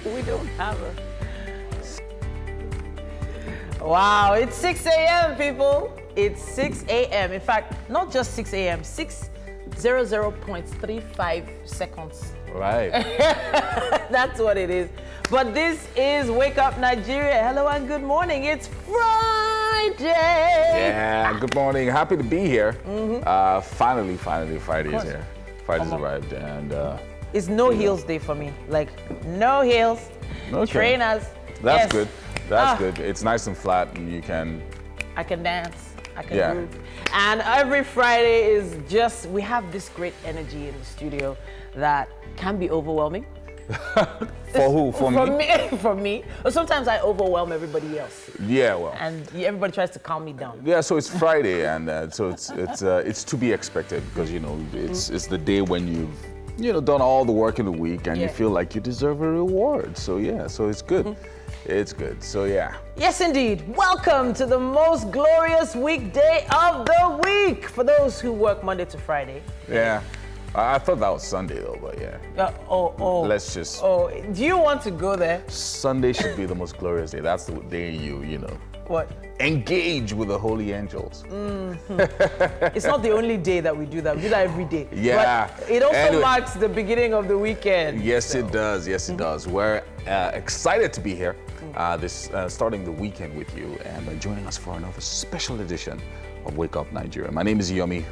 We don't have a... Wow, it's 6 a.m., people. It's 6 a.m. In fact, not just 6 a.m., 6:00.35 seconds. Right. That's what it is. But this is Wake Up Nigeria. Hello and good morning. It's Friday. Yeah, good morning. Happy to be here. Finally, Friday is here. Friday's arrived, and it's no heels day for me. Like, no heels. Okay. Trainers. That's yes. good. That's good. It's nice and flat, and you can... I can dance. I can move. And every Friday is just, we have this great energy in the studio that can be overwhelming. For who? For me? For me. Or sometimes I overwhelm everybody else. Yeah, well. And everybody tries to calm me down. Yeah, so it's Friday, and so it's to be expected because it's the day when you've done all the work in the week, and you feel like you deserve a reward. So so it's good. It's good. So yeah. Yes, indeed. Welcome to the most glorious weekday of the week for those who work Monday to Friday. Yeah. I thought that was Sunday though, but yeah. Let's just. Oh, do you want to go there? Sunday should be the most glorious day. That's the day you know. What? Engage with the holy angels. It's not the only day that we do that. We do that every day. Yeah. But it also marks the beginning of the weekend. Yes, it does. Yes, it does. We're excited to be here. Starting the weekend with you and joining us for another special edition of Wake Up Nigeria. My name is Ujomu.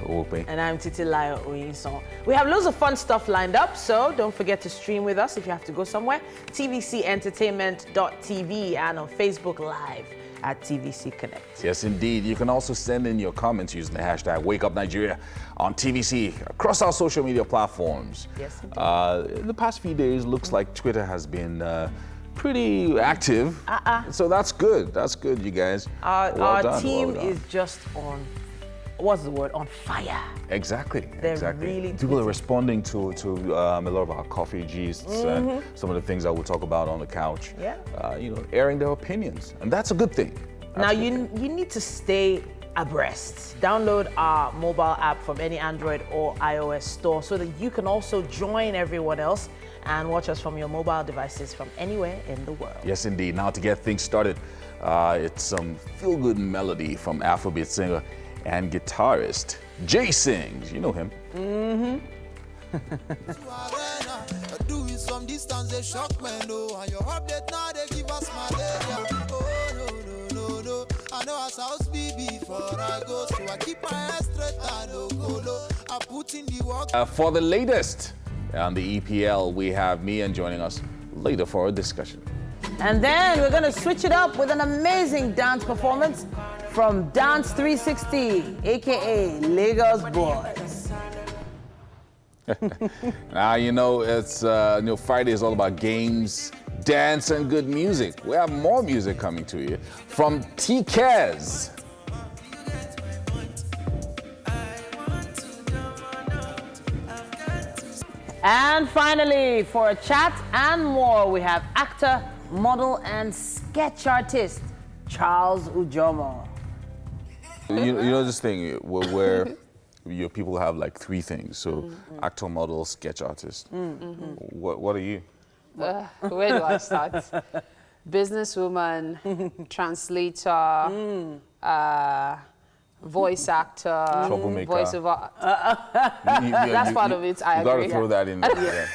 And I'm Titilayo Oyinson. We have loads of fun stuff lined up, so don't forget to stream with us if you have to go somewhere. tvcentertainment.tv and on Facebook Live at TVC Connect. Yes, indeed. You can also send in your comments using the hashtag Wake Up Nigeria on TVC across our social media platforms. Yes, indeed. In the past few days, looks like Twitter has been pretty active. So that's good. That's good, you guys. Our team is just on, what's the word? On fire. Exactly. They're really people are responding to a lot of our coffee gists and some of the things that we'll talk about on the couch. Yeah. Airing their opinions, and that's a good thing. Now you need to stay abreast. Download our mobile app from any Android or iOS store so that you can also join everyone else and watch us from your mobile devices from anywhere in the world. Yes, indeed. Now to get things started, it's some feel-good melody from Afrobeat singer and guitarist Jay Sings. You know him. Doing some distance, they shock me, no. And your update now, they give us malaria. Oh, no. I know as house be before I go, so I keep my head straight and low. I put in the work. For the latest on the EPL, we have Mia joining us later for a discussion. And then we're going to switch it up with an amazing dance performance from Dance 360, aka Lagos Boys. Now, it's Friday is all about games, dance, and good music. We have more music coming to you from TKez. And finally, for a chat and more, we have actor, model, and sketch artist, Charles Ujomu. You know this thing where your people have like three things. So actor, model, sketch artist. What are you? Where do I start? Businesswoman, translator, voice actor, troublemaker. voiceover. That's part of it. I agree. You agree. gotta throw that in there.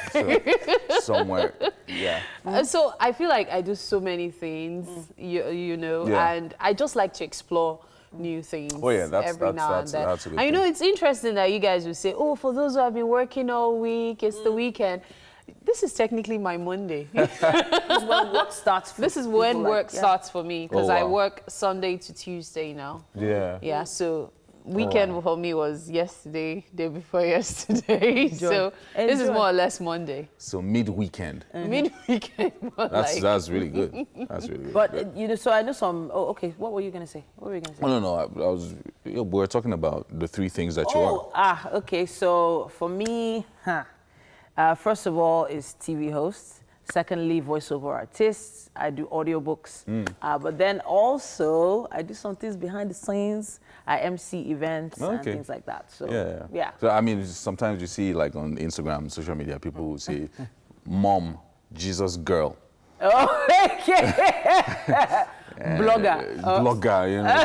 So, somewhere. Yeah. So I feel like I do so many things, and I just like to explore new things every now and then. That's a good and thing. it's interesting that you guys will say, oh, for those who have been working all week, it's the weekend. This is technically my Monday. This is when work starts. This is when work starts for me because I work Sunday to Tuesday now. Yeah. Yeah, so weekend for me was yesterday, day before yesterday. So this is more or less Monday. So mid-weekend. Mid-weekend. That's really good. That's really good. But so I know some. Oh, okay. What were you gonna say? No. I was. We were talking about the three things that you are. Okay. So for me, first of all, is TV host. Secondly, voiceover artists. I do audiobooks. But then also, I do some things behind the scenes. I MC events and things like that. So, yeah. So, I mean, sometimes you see, like, on Instagram, social media, people will say, mom Jesus girl. Oh, okay. Blogger,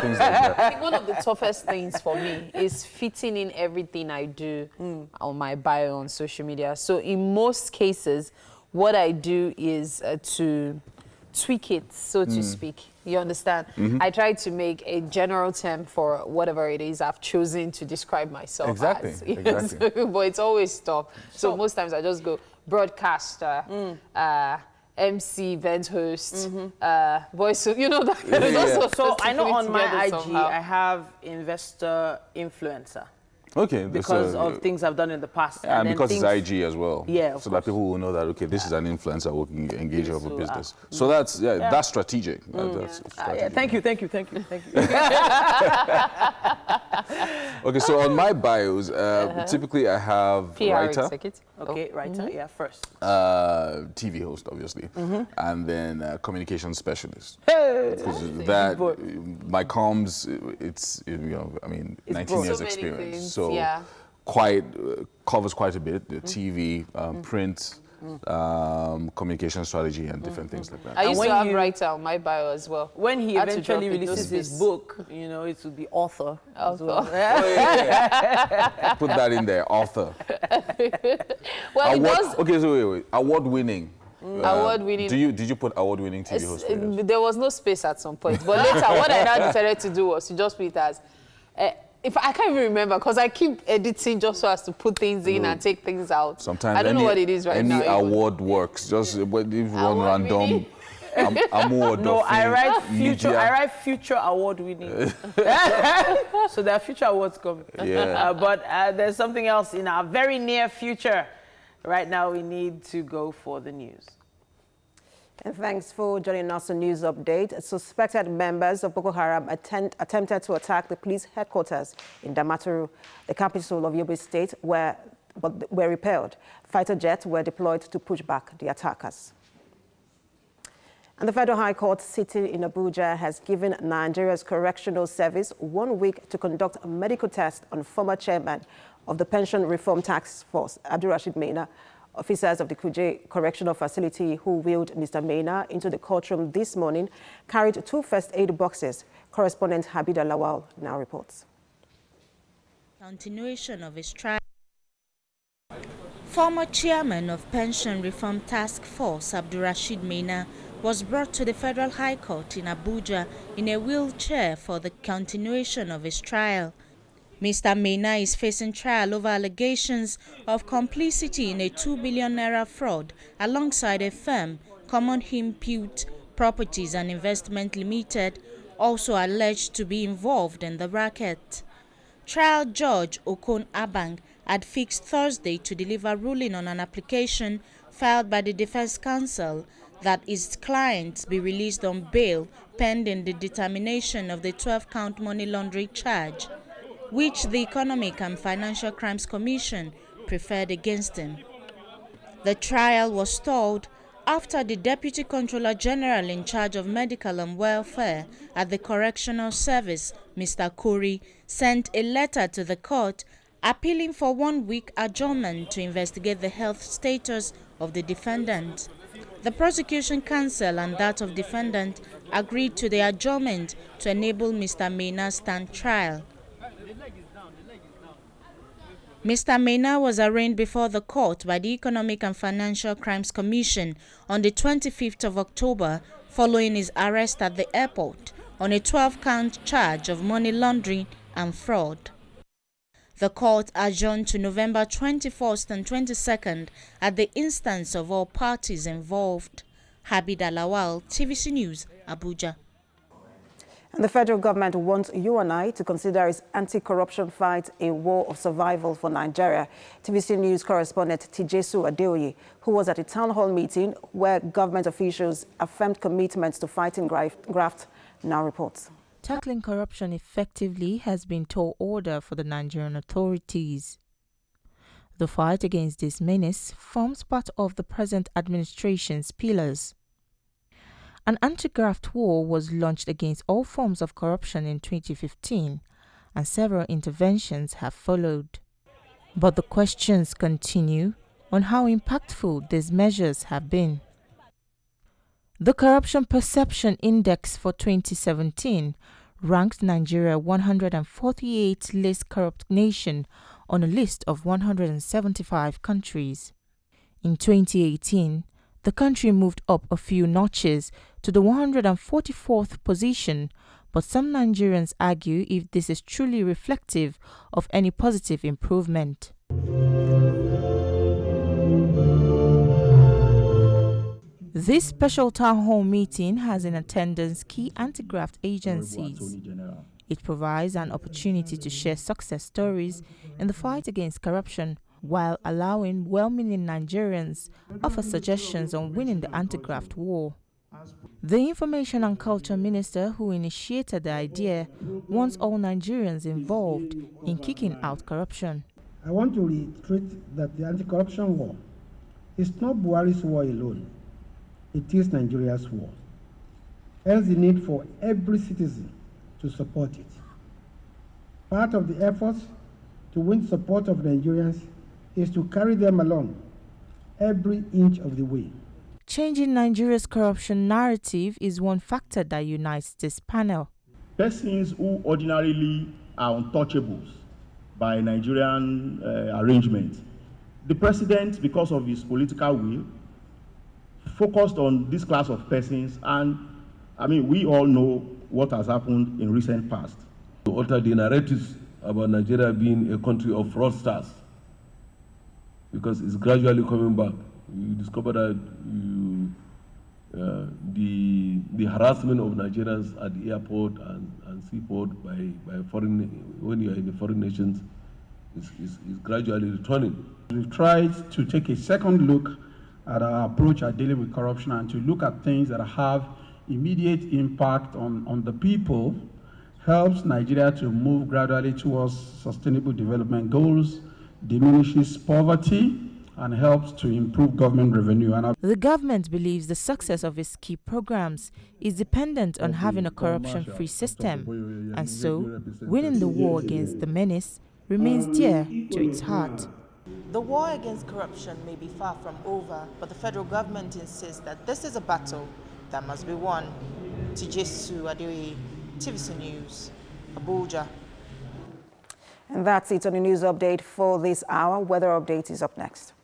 things like that. I think one of the toughest things for me is fitting in everything I do on my bio on social media. So in most cases, what I do is to tweak it, so to speak. You understand? I try to make a general term for whatever it is I've chosen to describe myself as. Exactly. But it's always tough. So most times I just go broadcaster, MC, event host, voice, that kind of stuff. So I know on my IG, somehow. I have investor influencer. Okay. Because of things I've done in the past. And because it's IG as well. Yeah, so that people will know that, okay, this is an influencer who can engage over business. So that's strategic. That's strategic. Thank you. Okay, so on my bios, typically I have PR writer. executive. Okay, writer, first. TV host, obviously. And then communication specialist. Because that, my comms, it's, 19 years so experience. Things, Covers quite a bit, the TV, print, communication strategy, and different things like that. I used to have writer on my bio as well. When he eventually releases his book, it will be author. As well. Put that in there, author. Well, Okay, so wait. Award-winning. Award-winning. Did you put award-winning TV host? There was no space at some point. But later, what I now decided to do was to just put it as... if I can't even remember, because I keep editing just so as to put things in and take things out. Sometimes I don't know what it is right now. Any award works. Just if one random award. No, I write future award winning. So there are future awards coming. Yeah. But there's something else in our very near future. Right now, we need to go for the news. And thanks for joining us on News Update. Suspected members of Boko Haram attempted to attack the police headquarters in Damaturu, the capital of Yobe State, but were repelled. Fighter jets were deployed to push back the attackers. And the Federal High Court sitting in Abuja has given Nigeria's Correctional Service 1 week to conduct a medical test on former chairman of the Pension Reform Task Force, Abdulrasheed Maina. Officers of the Kuje Correctional Facility who wheeled Mr. Maina into the courtroom this morning carried 2 first aid boxes. Correspondent Habida Lawal now reports. Continuation of his trial. Former chairman of Pension Reform Task Force, Abdulrasheed Maina, was brought to the Federal High Court in Abuja in a wheelchair for the continuation of his trial. Mr. Maina is facing trial over allegations of complicity in a 2 billion naira fraud alongside a firm, Common Impute Properties and Investment Limited, also alleged to be involved in the racket. Trial Judge Okon Abang had fixed Thursday to deliver ruling on an application filed by the Defense Counsel that his clients be released on bail pending the determination of the 12-count money laundering charge, which the Economic and Financial Crimes Commission preferred against him. The trial was stalled after the Deputy Controller General in charge of medical and welfare at the Correctional Service, Mr. Kuri, sent a letter to the court appealing for 1 week adjournment to investigate the health status of the defendant. The prosecution counsel and that of defendant agreed to the adjournment to enable Mr. Maina's stand trial. Mr. Maina was arraigned before the court by the Economic and Financial Crimes Commission on the 25th of October following his arrest at the airport on a 12-count charge of money laundering and fraud. The court adjourned to November 21st and 22nd at the instance of all parties involved. Habida Lawal, TVC News, Abuja. And the federal government wants you and I to consider its anti-corruption fight a war of survival for Nigeria. TVC News correspondent Tijesu Adeoye, who was at a town hall meeting where government officials affirmed commitments to fighting graft, now reports. Tackling corruption effectively has been tall order for the Nigerian authorities. The fight against this menace forms part of the present administration's pillars. An anti-graft war was launched against all forms of corruption in 2015, and several interventions have followed. But the questions continue on how impactful these measures have been. The Corruption Perception Index for 2017 ranked Nigeria 148th least corrupt nation on a list of 175 countries. In 2018, the country moved up a few notches to the 144th position, but some Nigerians argue if this is truly reflective of any positive improvement. This special town hall meeting has in attendance key anti-graft agencies. It provides an opportunity to share success stories in the fight against corruption while allowing well-meaning Nigerians offer suggestions on winning the anti-graft war. The Information and Culture Minister who initiated the idea wants all Nigerians involved in kicking out corruption. I want to reiterate that the anti-corruption war is not Buhari's war alone. It is Nigeria's war. Hence the need for every citizen to support it. Part of the efforts to win support of Nigerians is to carry them along every inch of the way. Changing Nigeria's corruption narrative is one factor that unites this panel. Persons who ordinarily are untouchables by Nigerian arrangement, the president, because of his political will, focused on this class of persons, and I mean, we all know what has happened in recent past. To alter the narratives about Nigeria being a country of fraudsters, because it's gradually coming back. You discover that the harassment of Nigerians at the airport and seaport by foreign, when you are in the foreign nations, is gradually returning. We've tried to take a second look at our approach at dealing with corruption and to look at things that have immediate impact on the people, helps Nigeria to move gradually towards sustainable development goals, diminishes poverty, and helps to improve government revenue. The government believes the success of its key programs is dependent on having a corruption-free system, and so winning the war against the menace remains dear to its heart. The war against corruption may be far from over, but the federal government insists that this is a battle that must be won. Tijesu Adeoye, TVC News, Abuja. And that's it on the news update for this hour. Weather update is up next.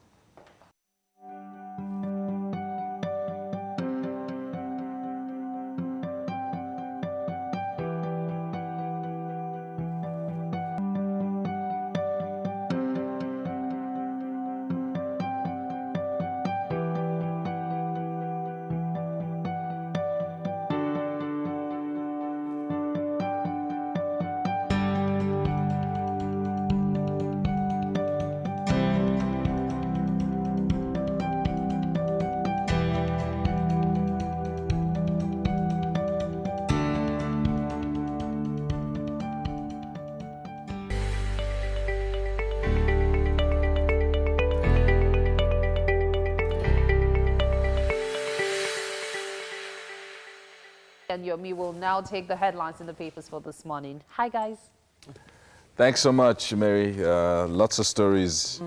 And Yomi will now take the headlines in the papers for this morning. Hi, guys. Thanks so much, Mary. Lots of stories,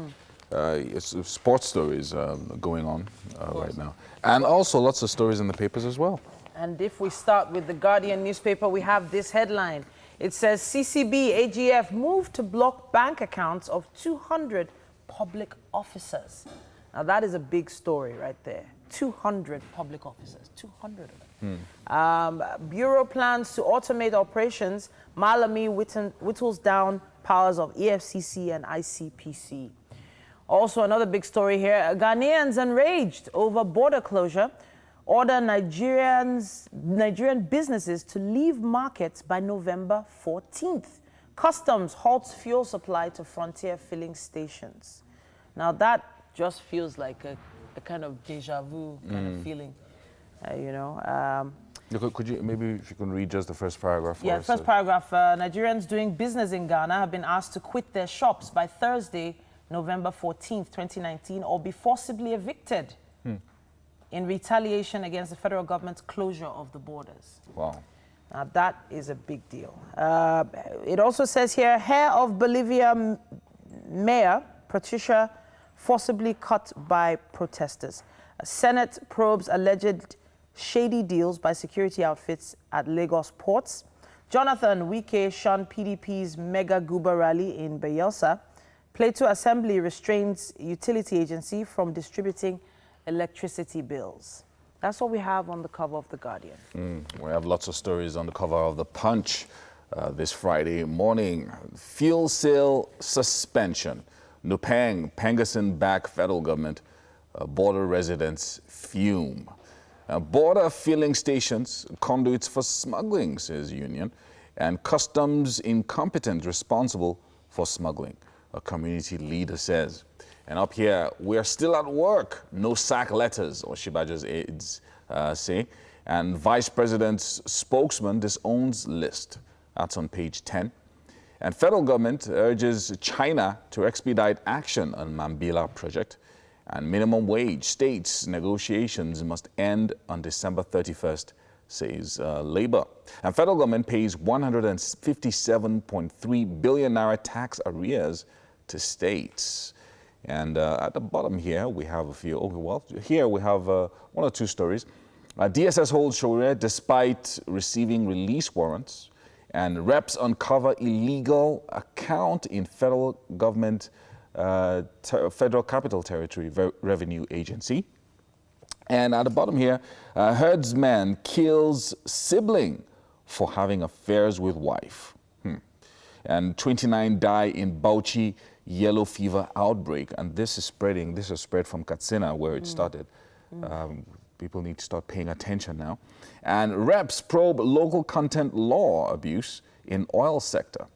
sports stories going on right now. And also lots of stories in the papers as well. And if we start with the Guardian newspaper, we have this headline. It says CCB AGF moved to block bank accounts of 200 public officers. Now that is a big story right there. 200 public officers, 200 of them. Bureau plans to automate operations. Malami whittles down powers of EFCC and ICPC. Also, another big story here. Ghanaians enraged over border closure order Nigerian businesses to leave markets by November 14th. Customs halts fuel supply to frontier filling stations. Now that just feels like a kind of deja vu kind of feeling. Could you, maybe if you can read just the first paragraph for us? Yeah, first paragraph. Nigerians doing business in Ghana have been asked to quit their shops by Thursday, November 14th, 2019, or be forcibly evicted in retaliation against the federal government's closure of the borders. Wow. Now, that is a big deal. It also says here, hair of Bolivia mayor Patricia forcibly cut by protesters. Senate probes alleged shady deals by security outfits at Lagos ports. Jonathan Wike shunned PDP's mega Guba rally in Bayelsa. Plateau Assembly restrains utility agency from distributing electricity bills. That's what we have on the cover of The Guardian. We have lots of stories on the cover of The Punch this Friday morning. Fuel sale suspension. Nupeng, Pengasin-backed federal government. Border residents fume. Border filling stations, conduits for smuggling, says union. And customs incompetent responsible for smuggling, a community leader says. And up here, we're still at work. No sack letters, Oshibajo's aides say. And Vice President's spokesman disowns list. That's on page 10. And federal government urges China to expedite action on Mambila project. And minimum wage states negotiations must end on December 31st, says Labour. And federal government pays 157.3 billion naira tax arrears to states. And at the bottom here, we have a few. Okay, well, here we have one or two stories. DSS holds Shoria despite receiving release warrants. And reps uncover illegal account in federal government, Federal Capital Territory Revenue Agency. And at the bottom here, herdsman kills sibling for having affairs with wife. And 29 die in Bauchi yellow fever outbreak. And this is spreading. This is spread from Katsina, where it started. People need to start paying attention now. And reps probe local content law abuse in oil sector.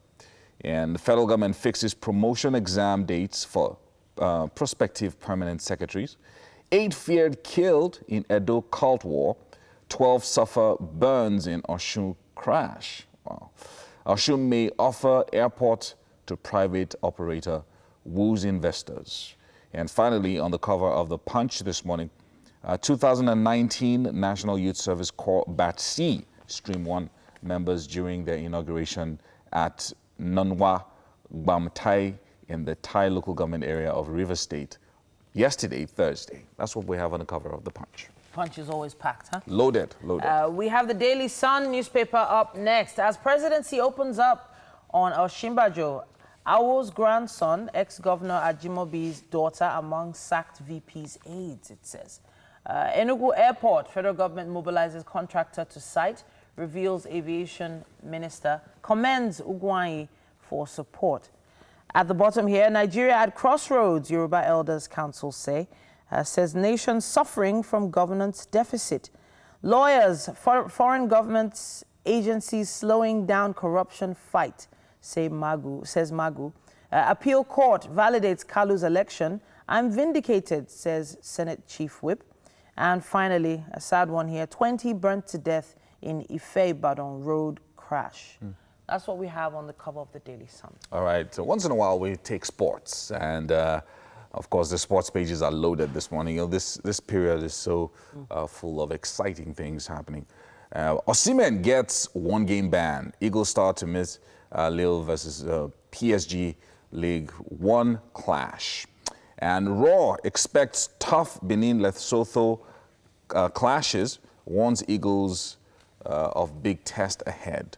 And the federal government fixes promotion exam dates for prospective permanent secretaries. 8 feared killed in Edo cult war. 12 suffer burns in Osun crash. Wow. Osun may offer airport to private operator, woos investors. And finally, on the cover of The Punch this morning, 2019 National Youth Service Corps Batch C Stream 1 members during their inauguration at Nonwa Gbamtai in the Thai local government area of River State yesterday, Thursday. That's what we have on the cover of The Punch. Punch is always packed, huh? Loaded, loaded. We have the Daily Sun newspaper up next. As presidency opens up on Oshimbajo, Awo's grandson, ex-governor Ajimobi's daughter among sacked VP's aides, it says. Enugu Airport, federal government mobilizes contractor to site, reveals aviation minister, commends Ugwai for support. At the bottom here, Nigeria at crossroads, Yoruba Elders Council says nation suffering from governance deficit. Lawyers, foreign governments, agencies slowing down corruption fight, says Magu. Appeal court validates Kalu's election. I'm vindicated, says Senate Chief Whip. And finally, a sad one here, 20 burnt to death in Ife-Ibadan road crash. That's what we have on the cover of the Daily Sun. All right, so once in a while we take sports. And of course, the sports pages are loaded this morning. You know, this period is so full of exciting things happening. Osimhen gets 1-game ban. Eagles start to miss Lille versus PSG League 1 clash. And Raw expects tough Benin-Lesotho clashes, warns Eagles of big test ahead.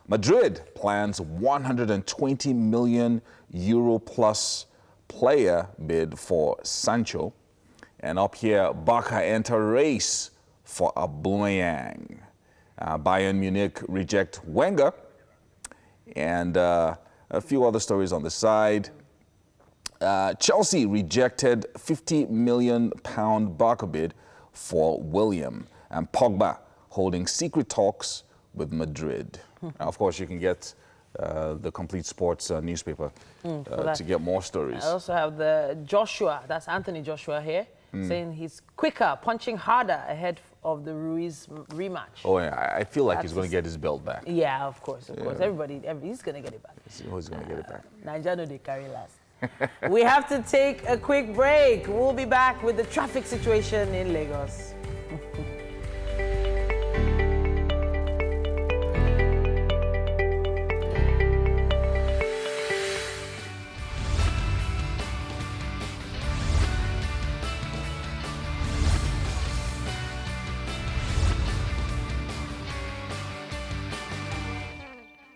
Madrid plans 120 million euro plus player bid for Sancho. And up here, Barca enter race for Aubameyang. Bayern Munich reject Wenger. And a few other stories on the side. Chelsea rejected £50 million Barca bid for William. And Pogba holding secret talks with Madrid. Of course, you can get the complete sports newspaper to get more stories. I also have the Joshua, that's Anthony Joshua here, saying he's quicker, punching harder ahead of the Ruiz rematch. Oh, yeah, I feel like he's going to get his belt back. Yeah, of course. He's going to get it back. He's always going to get it back. Nigeria, they carry last. We have to take a quick break. We'll be back with the traffic situation in Lagos.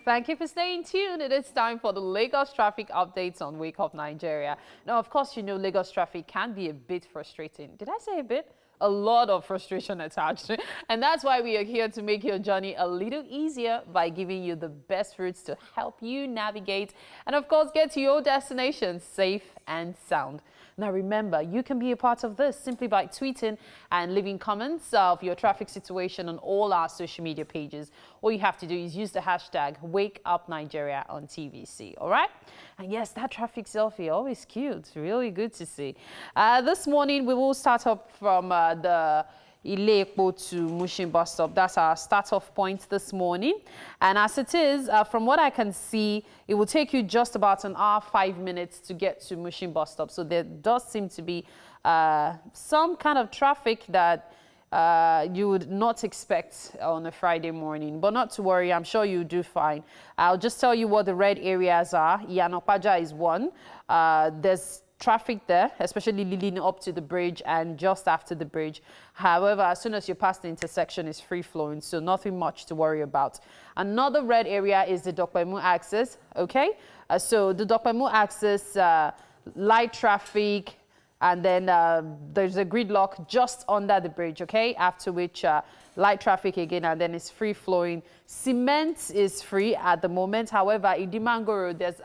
Thank you for staying tuned. It is time for the Lagos traffic updates on Wake Up Nigeria. Now, of course, you know Lagos traffic can be a bit frustrating. Did I say a bit? A lot of frustration attached. And that's why we are here to make your journey a little easier by giving you the best routes to help you navigate and, of course, get to your destination safe and sound. Now, remember, you can be a part of this simply by tweeting and leaving comments of your traffic situation on all our social media pages. All you have to do is use the hashtag WakeUpNigeria on TVC, all right? And yes, that traffic selfie, always cute, really good to see. This morning, we will start up from the Ile-Epo to Mushin bus stop. That's our start-off point this morning. And as it is, from what I can see, it will take you just about an hour, 5 minutes to get to Mushin bus stop. So there does seem to be some kind of traffic that you would not expect on a Friday morning. But not to worry, I'm sure you do fine. I'll just tell you what the red areas are. Iyanopaja is one. There's traffic there, especially leading up to the bridge and just after the bridge. However, as soon as you pass the intersection, it's free-flowing, so nothing much to worry about. Another red area is the Dokpemu axis, okay? So the Dokpemu axis, light traffic, and then there's a gridlock just under the bridge, okay? After which light traffic again, and then it's free-flowing. Cement is free at the moment. However, in Dimango Road, there's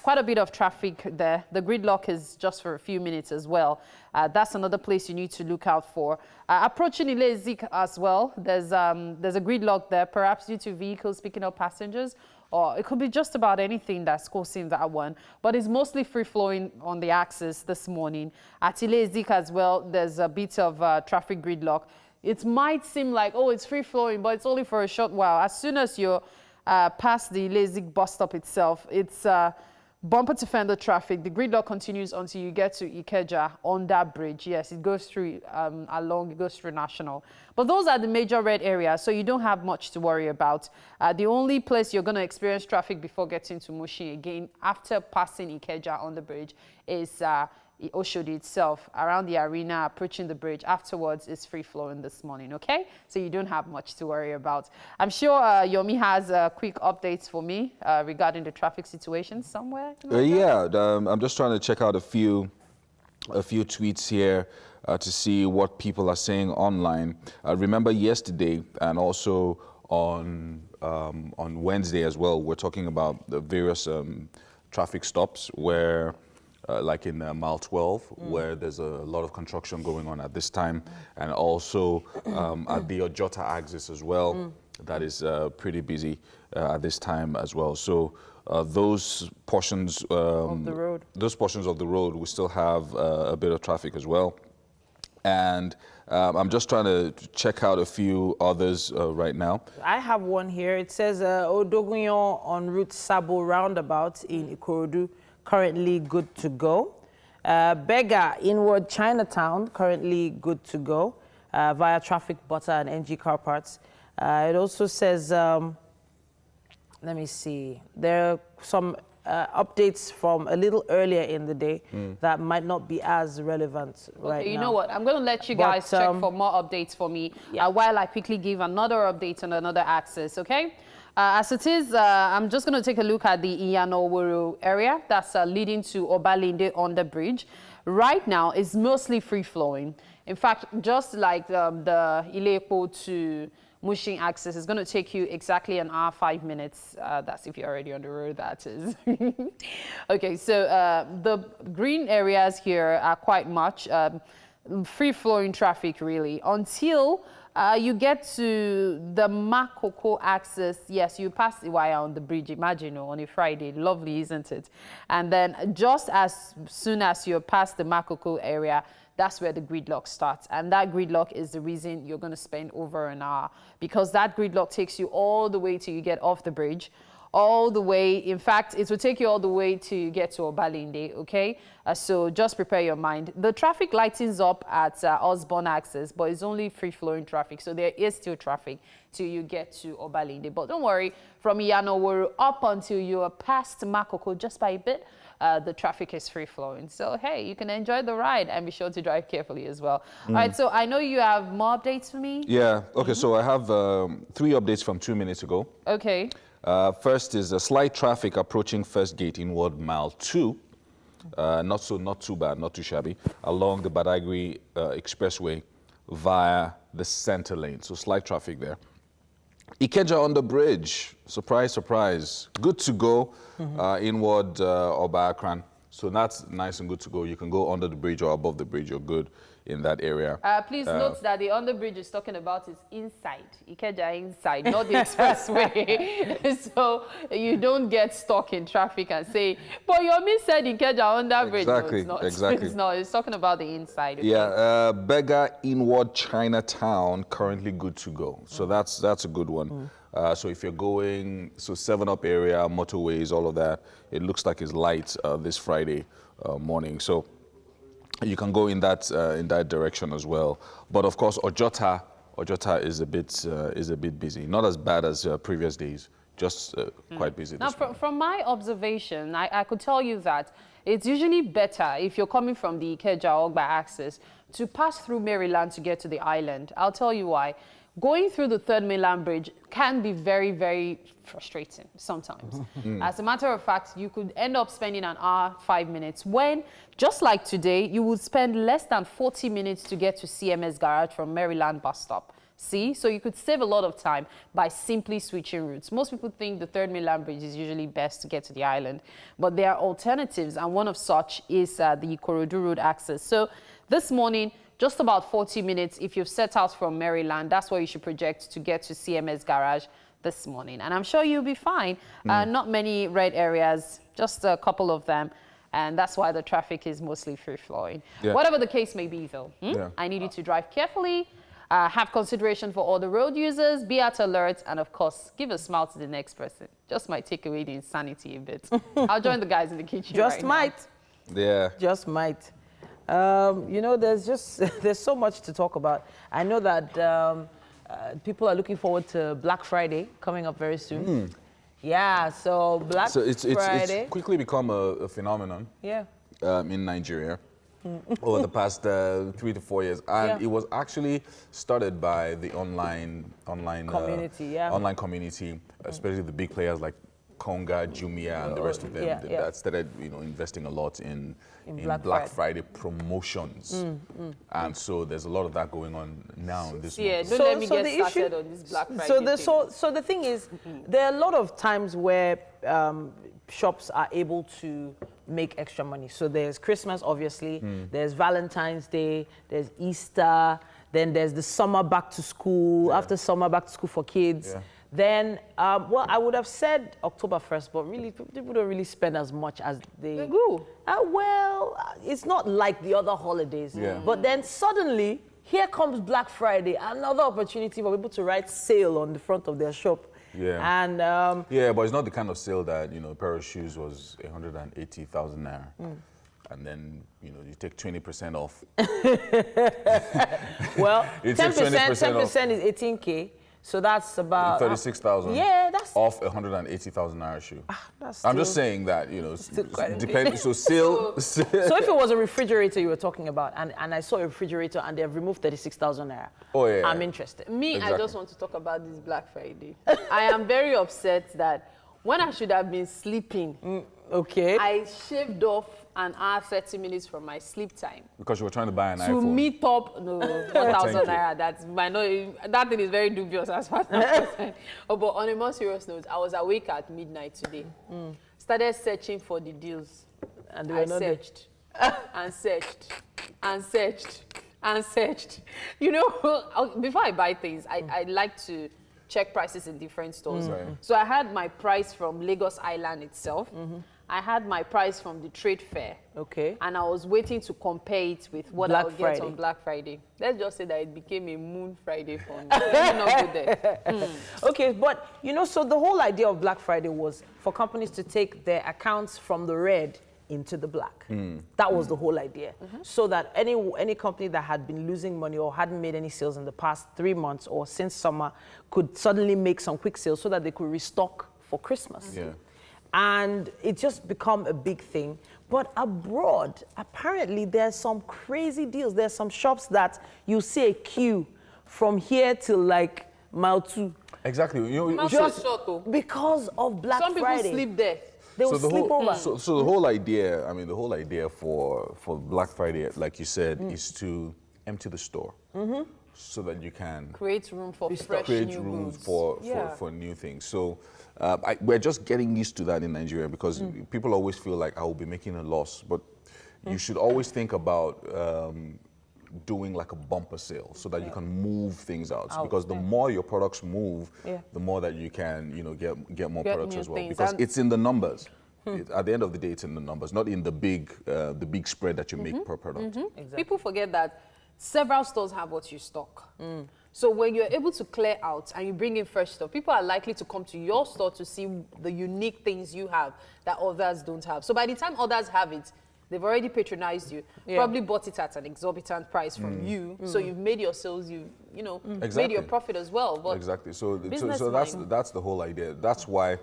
quite a bit of traffic there. The gridlock is just for a few minutes as well. That's another place you need to look out for. Approaching Ile-Ezik as well, there's a gridlock there, perhaps due to vehicles picking up passengers, or it could be just about anything that's causing that one. But it's mostly free-flowing on the axis this morning. At Ile-Ezik as well, there's a bit of traffic gridlock. It might seem like, oh, it's free-flowing, but it's only for a short while. As soon as you're past the Ile-Ezik bus stop itself, it's bumper to fender traffic. The gridlock continues until you get to Ikeja on that bridge. Yes, it goes through it goes through National. But those are the major red areas, so you don't have much to worry about. The only place you're going to experience traffic before getting to Mushin again, after passing Ikeja on the bridge, is Oshodi itself, around the arena, approaching the bridge. Afterwards, it's free-flowing this morning, okay? So you don't have much to worry about. I'm sure Yomi has quick updates for me regarding the traffic situation somewhere. Yeah, I'm just trying to check out a few tweets here to see what people are saying online. Remember yesterday and also on Wednesday as well, we're talking about the various traffic stops where like in mile 12, where there's a lot of construction going on at this time, and also at the Ojota axis as well, that is pretty busy at this time as well. So those portions of the road, we still have a bit of traffic as well. And I'm just trying to check out a few others right now. I have one here. It says Odogunyon on route Sabo roundabout in Ikorodu, currently good to go. Bega inward Chinatown, currently good to go via traffic butter and NG car parts. It also says, let me see, there are some updates from a little earlier in the day that might not be as relevant right now. You know what? I'm going to let you guys check for more updates for me while I quickly give another update on another axis, okay? As it is, I'm just going to take a look at the Iyano area that's leading to Obalinde on the bridge. Right now, it's mostly free-flowing. In fact, just like the Ile-Epo to Mushin axis, is going to take you exactly an hour, 5 minutes. That's if you're already on the road, that is. Okay, so the green areas here are quite much free-flowing traffic, really, until you get to the Makoko axis. Yes, you pass Iwaya on the bridge, imagine, on a Friday. Lovely, isn't it? And then just as soon as you're past the Makoko area, that's where the gridlock starts. And that gridlock is the reason you're going to spend over an hour, because that gridlock takes you all the way till you get off the bridge, all the way. In fact, it will take you all the way to get to Obalinde, okay? So just prepare your mind. The traffic lightens up at Osborne axis, but it's only free-flowing traffic, so there is still traffic till you get to Obalinde. But don't worry, from Iyanoworu up until you are past Makoko just by a bit, the traffic is free-flowing. So, hey, you can enjoy the ride and be sure to drive carefully as well. All right, so I know you have more updates for me. Yeah, okay, so I have 3 updates from 2 minutes ago. Okay. First is a slight traffic approaching First Gate inward mile 2. Not too bad, not too shabby, along the Badagry Expressway via the center lane. So slight traffic there. Ikeja on the bridge, surprise, surprise. Good to go inward Oba Akran. So that's nice and good to go. You can go under the bridge or above the bridge. You're good in that area. Please note that the underbridge is talking about is inside. Ikeja inside, not the expressway. So you don't get stuck in traffic and say, but Yomi said Ikeja underbridge. Exactly, No, it's not. exactly. It's not. It's talking about the inside. Okay? Yeah, Bega inward Chinatown, currently good to go. So that's a good one. So if you're going, 7-Up area, motorways, all of that, it looks like it's light this Friday morning. So you can go in that direction as well. But of course, Ojota is a bit busy. Not as bad as previous days, just quite busy. Now, from my observation, I could tell you that it's usually better if you're coming from the Ikeja-Ogba axis to pass through Maryland to get to the island. I'll tell you why. Going through the Third Mainland Bridge can be very, very frustrating sometimes. As a matter of fact, you could end up spending an hour, 5 minutes, when, just like today, you would spend less than 40 minutes to get to CMS Garage from Maryland bus stop. See? So you could save a lot of time by simply switching routes. Most people think the Third Mainland Bridge is usually best to get to the island, but there are alternatives, and one of such is the Ikorodu Road access. So this morning, just about 40 minutes, if you've set out from Maryland, that's where you should project to get to CMS Garage this morning. And I'm sure you'll be fine. Not many red areas, just a couple of them. And that's why the traffic is mostly free-flowing. Yeah. Whatever the case may be, though, I need you to drive carefully, have consideration for all the road users, be at alert, and of course, give a smile to the next person. Just might take away the insanity a bit. I'll join the guys in the kitchen Just might. Yeah. Just might. You know, there's so much to talk about. I know that people are looking forward to Black Friday coming up very soon. Yeah, so Black Friday. It's quickly become a phenomenon. Yeah. In Nigeria over the past 3 to 4 years, and it was actually started by the online community, online community, especially the big players like Konga, Jumia, and the rest of them that started, investing a lot in Black Friday promotions. And so there's a lot of that going on now in this month. Don't let me get started on this Black Friday so the thing is, there are a lot of times where shops are able to make extra money. So there's Christmas, obviously, there's Valentine's Day, there's Easter, then there's the summer back to school, after summer back to school for kids. Then, well, I would have said October 1st, but really, people don't really spend as much as they do. Well, it's not like the other holidays. But then suddenly, here comes Black Friday, another opportunity for people to write sale on the front of their shop. And but it's not the kind of sale that, a pair of shoes was 180,000 naira. And then, you take 20% off. Well, 10% is 18K. So that's about 36,000. Yeah, that's off 180,000 naira shoe. I'm just saying that, depends. So still. So if it was a refrigerator you were talking about, and I saw a refrigerator and they've removed 36,000 naira, I'm interested. I just want to talk about this Black Friday. I am very upset that when I should have been sleeping, I shaved off an hour, 30 minutes from my sleep time. Because you were trying to buy an iPhone. To meet up, 1,000 naira. That thing is very dubious as far as I'm concerned. But on a more serious note, I was awake at midnight today. Started searching for the deals. And I searched and searched and searched and searched. Before I buy things, I like to check prices in different stores. So I had my price from Lagos Island itself. I had my price from the trade fair. And I was waiting to compare it with what I would get on Black Friday. Let's just say that it became a Moon Friday for me. Let me not go there. Okay, but so the whole idea of Black Friday was for companies to take their accounts from the red into the black. That was the whole idea. So that any company that had been losing money or hadn't made any sales in the past 3 months or since summer could suddenly make some quick sales so that they could restock for Christmas. And it just become a big thing. But abroad, apparently there's some crazy deals. There's some shops that you see a queue from here till like mile 2. Exactly. You know, just because of Black Some Friday. people sleep there. They will sleep over. So the whole idea, I mean, the whole idea for Black Friday, like you said, is to empty the store so that you can create room for fresh create new room goods. for new things. So we're just getting used to that in Nigeria because people always feel like I will be making a loss, but you should always think about doing like a bumper sale so that you can move things out. Because the more your products move, the more that you can, you know, get more products as well. things. Because it's in the numbers. At the end of the day, it's in the numbers, not in the big spread that you make per product. Exactly. People forget that several stores have what you stock. So when you're able to clear out and you bring in fresh stuff, people are likely to come to your store to see the unique things you have that others don't have. So by the time others have it, they've already patronized you, probably bought it at an exorbitant price from you. So you've made your sales, you know, made your profit as well. But exactly. So that's the whole idea. That's why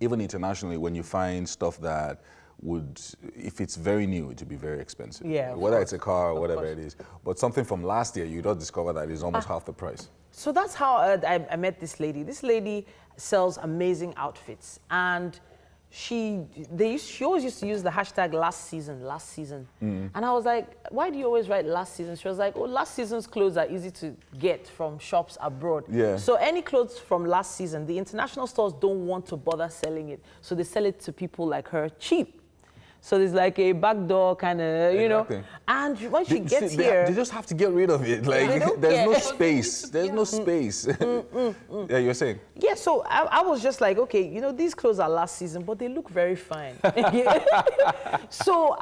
even internationally, when you find stuff that would, if it's very new, it would be very expensive. Yeah. Whether it's a car or whatever it is. But something from last year, you don't discover that it's almost half the price. So that's how I met this lady. This lady sells amazing outfits, and she always used to use the hashtag last season. And I was like, why do you always write last season? She was like, oh, last season's clothes are easy to get from shops abroad. Yeah. So any clothes from last season, the international stores don't want to bother selling it. So they sell it to people like her cheap. So there's like a backdoor kind of, you know. And when she gets here, they just have to get rid of it. Like there's no space. There's no space. Yeah, you're saying? Yeah, so I was just like, okay, you know, these clothes are last season, but they look very fine. So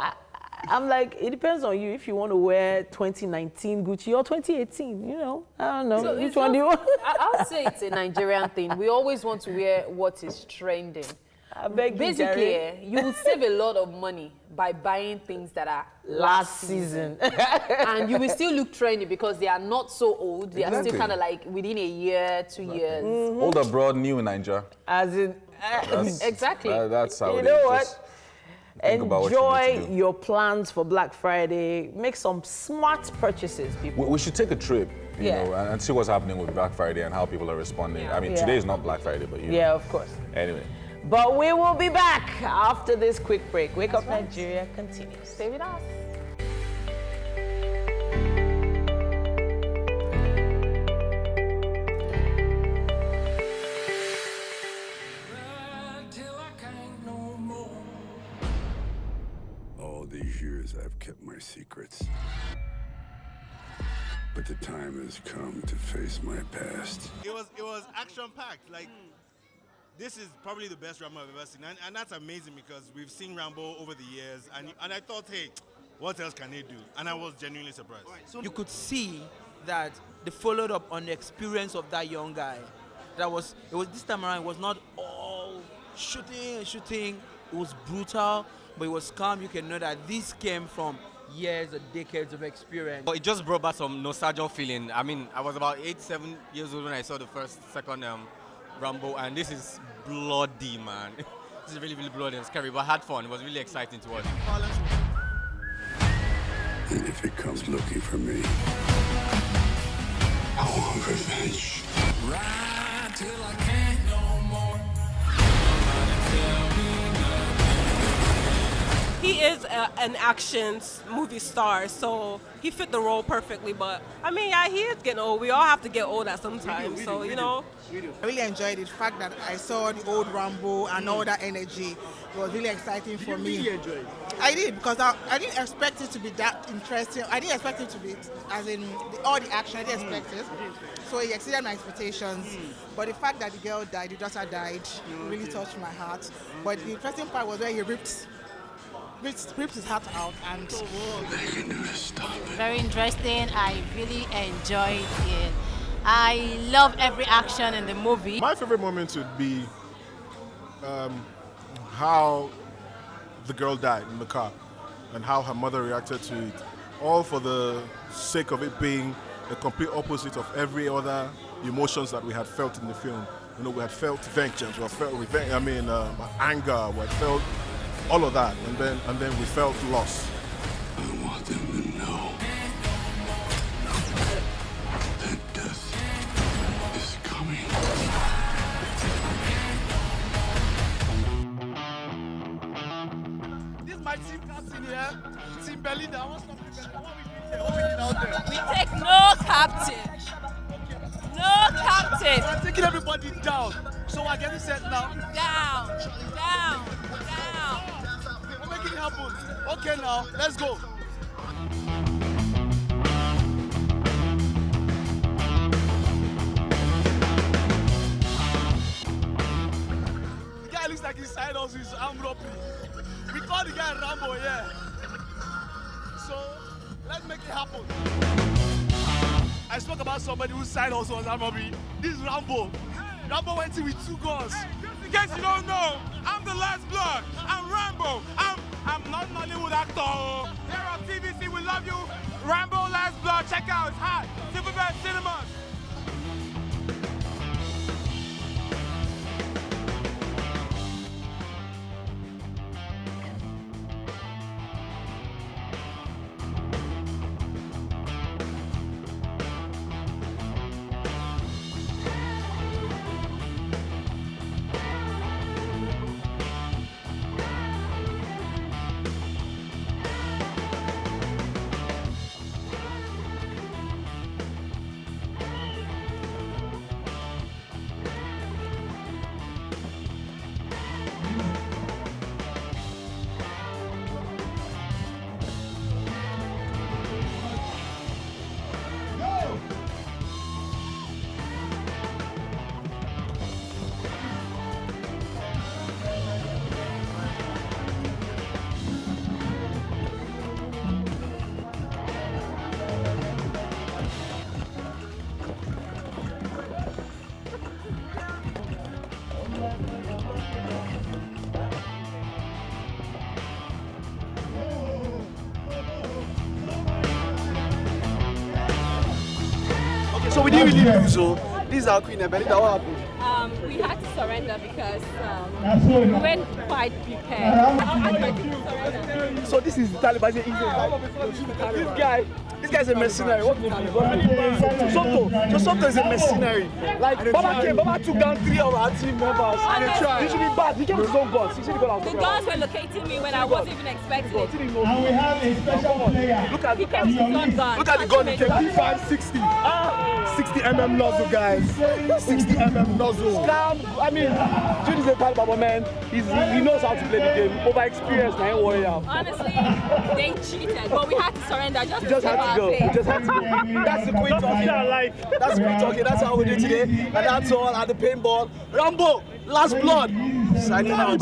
I'm like, it depends on you if you want to wear 2019 Gucci or 2018, you know. I don't know. So which one do you want? I'll say it's a Nigerian thing. We always want to wear what is trending. Basically, you will save a lot of money by buying things that are last season. And you will still look trendy because they are not so old. They are still kind of like within a year, 2 years. Old abroad, new in Nigeria. As in, exactly. That's how you it know is. what? Just think about what you Enjoy need to do. your plans for Black Friday. Make some smart purchases, people. We should take a trip, you know, and see what's happening with Black Friday and how people are responding. I mean, today is not Black Friday, but you know. Yeah, of course. Anyway. But we will be back after this quick break. Wake Up Nigeria continues. Stay with us. All these years I've kept my secrets. But the time has come to face my past. It was action-packed. Like, this is probably the best Rambo I've ever seen. And that's amazing because we've seen Rambo over the years. And I thought, hey, what else can they do? And I was genuinely surprised. So you could see that they followed up on the experience of that young guy. It was this time around, it was not all shooting. It was brutal, but it was calm. You can know that this came from years or decades of experience. But it just brought back some nostalgia feeling. I mean, I was about 8-7 years old when I saw the second Rambo, and this is bloody, man. This is really, really bloody and scary, but I had fun. It was really exciting to watch. And if it comes looking for me, I want revenge. Ride till I can't no more. He is an action movie star, so he fit the role perfectly. But I mean, yeah, he is getting old. We all have to get old at some time. So you know. I really enjoyed it. The fact that I saw the old Rambo and all that energy, it was really exciting for me. Did you really enjoy it? I did, because I didn't expect it to be that interesting. I didn't expect it to be, as in all the action, I didn't expect it. So it exceeded my expectations. But the fact that the girl died, the daughter died, really touched my heart. But the interesting part was where he ripped his heart out and very interesting. I really enjoyed it. I love every action in the movie. My favorite moment would be how the girl died in the car and how her mother reacted to it, all for the sake of it being the complete opposite of every other emotions that we had felt in the film. You know, we had felt vengeance, we had felt revenge, anger, we had felt all of that, and then we felt loss. I want them to know that death is coming. in here. Team Belinda, what's up with Belinda? What we doing here? What we doing out there? We take no captive. No captive. We're taking everybody down. So we're getting set now. Down. We're making it happen. Okay now, let's go. The guy looks like inside us is armed robbery. We call the guy Rambo, yeah. So let's make it happen. I spoke about somebody whose side also was armed robbery. This is Rambo. Rambo went in with 2 guns. Just in case you don't know, I'm the last blood. I'm Rambo. I'm not an Hollywood actor. Here on TVC, we love you. Rambo Last Blood. Check out, it's hot. Superbad Cinemas. So we didn't really lose, so this is our queen, Belinda. What happened? We had to surrender because we weren't quite prepared. So this is the Taliban. This guy is a mercenary. What did he do? Soto is a mercenary. Like Baba took down 3 of our team members. He should be bad. He came with his own guns. The guns were locating me when I wasn't even expecting it. And we have a special player. Look at He came with his own gun. Look at the gun. He came P5 60. 60 mm nozzle, guys. 60 mm nozzle. Scam. I mean, Jude is a Taliban man. He knows how to play the game. Over experience, now warrior. Honestly, they cheated, but we had to surrender just to Just had to go. Just had to go. That's the queen talking. That's the queen talking. That's how we do today. And that's all at the paintball. Rambo, last blood. Signing out.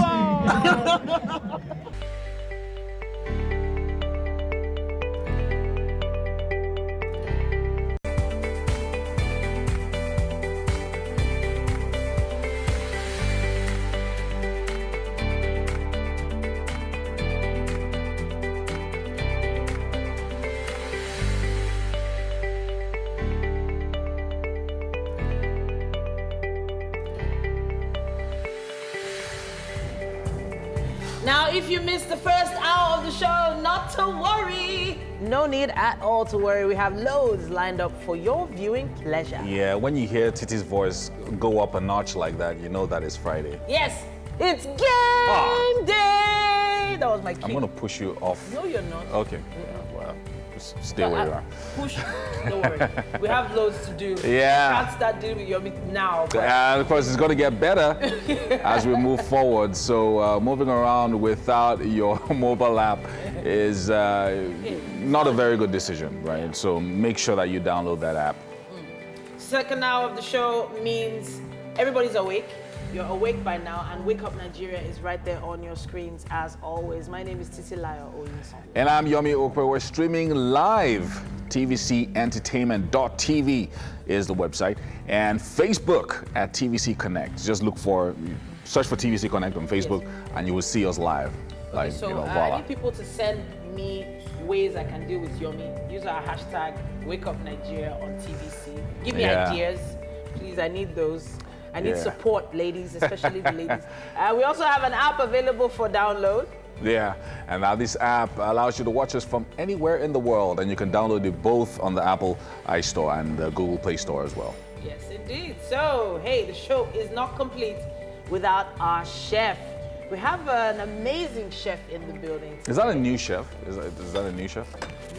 Now, if you missed the first hour of the show, not to worry. No need at all to worry. We have loads lined up for your viewing pleasure. Yeah, when you hear Titi's voice go up a notch like that, you know that it's Friday. Yes, it's game day. That was my key. I'm going to push you off. No, you're not. Okay. Well, just stay where you are. Push. Don't worry. We have loads to do. Yeah. Can't start dealing with your meat now. And of course, it's going to get better as we move forward. So moving around without your mobile app is not a very good decision, right? So make sure that you download that app. Second hour of the show means everybody's awake. You're awake by now, and Wake Up Nigeria is right there on your screens as always. My name is Titilayo Oyinsan. And I'm Yomi Okwe. We're streaming live. TVCentertainment.tv is the website. And Facebook at TVC Connect. Just search for TVC Connect on Facebook, and you will see us live. Okay, so I need people to send me ways I can deal with Yomi. Use our hashtag Wake Up Nigeria on TVC. Give me ideas, please. I need those. I need support, ladies, especially the ladies. We also have an app available for download. Yeah, and now this app allows you to watch us from anywhere in the world, and you can download it both on the Apple iStore and the Google Play Store as well. Yes, indeed. So, hey, the show is not complete without our chef. We have an amazing chef in the building. Is that a new chef? Is that a new chef?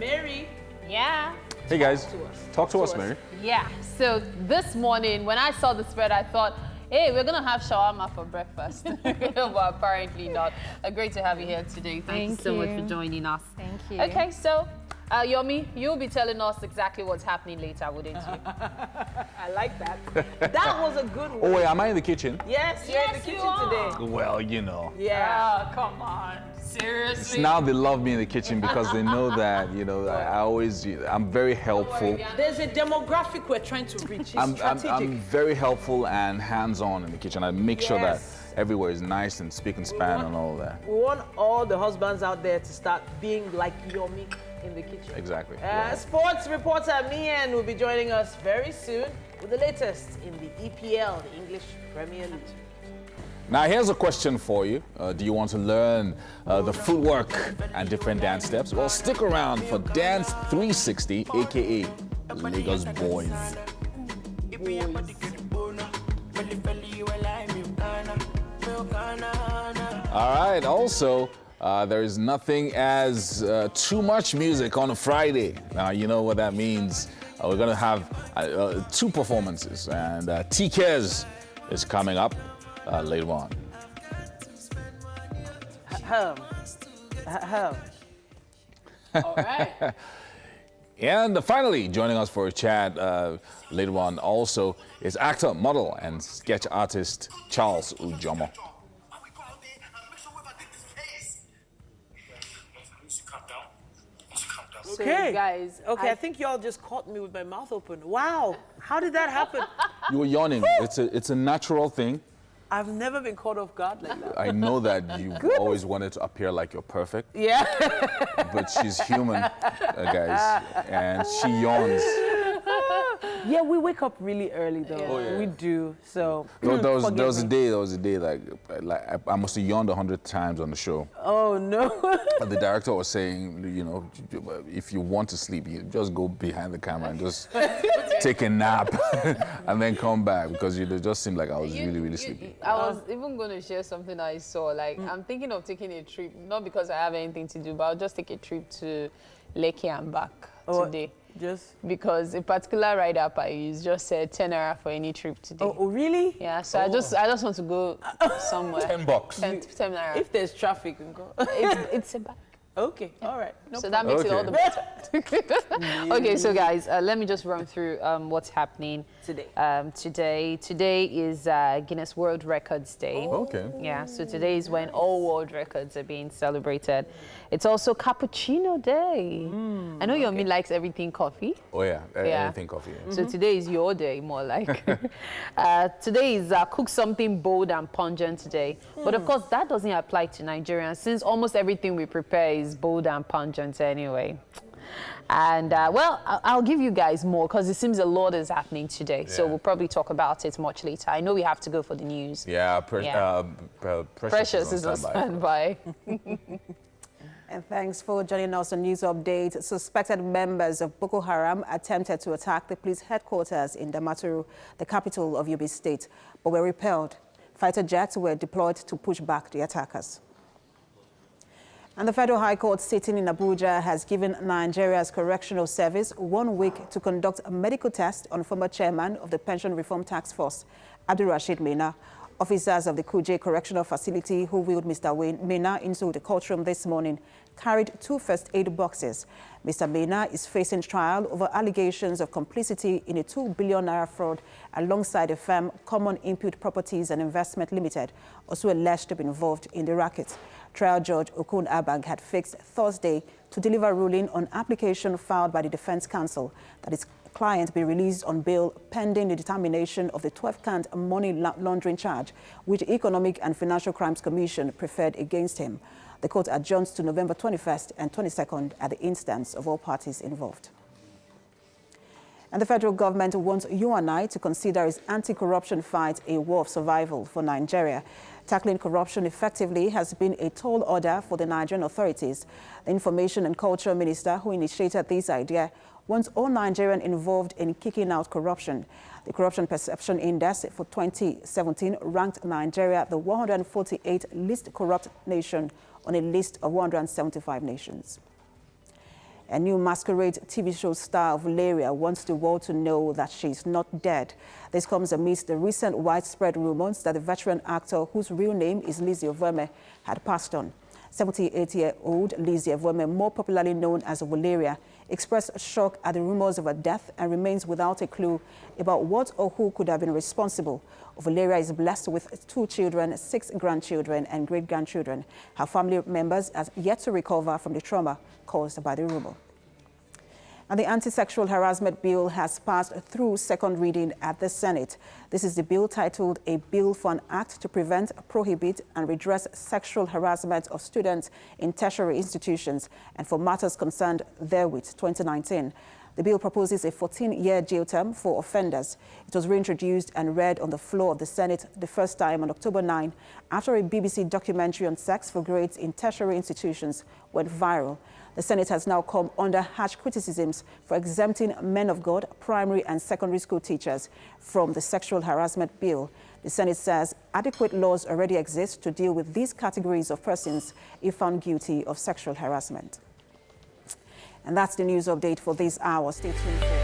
Mary. Yeah. Hey guys, talk to us, Mary. Yeah, so this morning when I saw the spread, I thought, hey, we're gonna have shawarma for breakfast. But apparently not. Great to have you here today. Thank you so much for joining us. Thank you. Okay, so Yomi, you'll be telling us exactly what's happening later, wouldn't you? I like that. That was a good one. Oh wait, am I in the kitchen? Yes, you're in the kitchen today. Well, you know. Yeah. Oh, come on. Seriously? It's now they love me in the kitchen because they know that, you know, I'm very helpful. There's a demographic we're trying to reach. It's strategic. I'm very helpful and hands-on in the kitchen. I make sure that everywhere is nice and speak and span and all that. We want all the husbands out there to start being like Yomi in the kitchen. Exactly. Sports reporter Mian will be joining us very soon with the latest in the EPL, the English Premier League. Now here's a question for you. Do you want to learn the footwork and different dance steps? Well, stick around for Dance 360, aka Lagos Boys. All right, also, there is nothing as too much music on a Friday. Now, you know what that means. We're going to have 2 performances, and TK's is coming up later on. All right. And finally, joining us for a chat later on also is actor, model, and sketch artist Charles Ujomu. Okay, So, guys. Okay, I think y'all just caught me with my mouth open. Wow, how did that happen? You were yawning. It's a natural thing. I've never been caught off guard like that. I know that you always wanted to appear like you're perfect. Yeah. But she's human, guys, and she yawns. Yeah, we wake up really early though. Oh, yeah. We do. So There was a forgive me. day like I must have yawned 100 times on the show. Oh no. The director was saying, you know, if you want to sleep, you just go behind the camera and just take a nap and then come back because it just seemed like I was really sleepy. I was even going to share something I saw. Like, I'm thinking of taking a trip, not because I have anything to do, but I'll just take a trip to Lekki and back today. Just because a particular ride app I use just said 10 naira for any trip today. Oh, really? Yeah, so I just want to go somewhere. $10. 10 naira. If there's traffic, we go. It's a back. Okay, all right. No so problem. that makes it all the better. Okay, so guys, let me just run through what's happening today. Today is Guinness World Records Day. Oh, okay. Yeah, so today is when all world records are being celebrated. It's also Cappuccino Day. I know Yomi likes everything coffee. Oh yeah, anything coffee. Yeah. So today is your day, more like. Today is Cook Something Bold and Pungent Today. But of course, that doesn't apply to Nigerians since almost everything we prepare is bold and pungent anyway. And well, I'll give you guys more because it seems a lot is happening today. So we'll probably talk about it much later. I know we have to go for the news. Yeah, Precious is on standby. And thanks for joining us on News Update. Suspected members of Boko Haram attempted to attack the police headquarters in Damaturu, the capital of Yobe State, but were repelled. Fighter jets were deployed to push back the attackers. And the Federal High Court sitting in Abuja has given Nigeria's Correctional Service 1 week to conduct a medical test on former chairman of the Pension Reform Task Force, Abdul Rashid Mena. Officers of the Kuje Correctional Facility who wheeled Mr. Mena into the courtroom this morning carried 2 first aid boxes. Mr. Mena is facing trial over allegations of complicity in a 2 billion naira fraud alongside the firm Common Input Properties and Investment Limited, also alleged to be involved in the racket. Trial Judge Okun Abang had fixed Thursday to deliver ruling on application filed by the Defense Counsel that his client be released on bail pending the determination of the 12-count money laundering charge, which the Economic and Financial Crimes Commission preferred against him. The court adjourns to November 21st and 22nd at the instance of all parties involved. And the federal government wants you and I to consider its anti-corruption fight a war of survival for Nigeria. Tackling corruption effectively has been a tall order for the Nigerian authorities. The Information and Culture Minister, who initiated this idea, wants all Nigerians involved in kicking out corruption. The Corruption Perception Index for 2017 ranked Nigeria the 148th least corrupt nation on a list of 175 nations. A new masquerade TV show star of Valeria wants the world to know that she is not dead. This comes amidst the recent widespread rumors that the veteran actor, whose real name is Lizzie Oveme, had passed on. 78-year-old Lizzie Oveme, more popularly known as Valeria, expressed shock at the rumors of her death and remains without a clue about what or who could have been responsible. Valeria is blessed with 2 children, 6 grandchildren and great-grandchildren. Her family members are yet to recover from the trauma caused by the rumor. And the anti-sexual harassment bill has passed through second reading at the Senate. This is the bill titled A Bill for an Act to Prevent, Prohibit and Redress Sexual Harassment of Students in Tertiary Institutions and for Matters Concerned Therewith, 2019. The bill proposes a 14-year jail term for offenders. It was reintroduced and read on the floor of the Senate the first time on October 9 after a BBC documentary on sex for grades in tertiary institutions went viral. The Senate has now come under harsh criticisms for exempting men of God, primary and secondary school teachers from the sexual harassment bill. The Senate says adequate laws already exist to deal with these categories of persons if found guilty of sexual harassment. And that's the news update for this hour. Stay tuned for.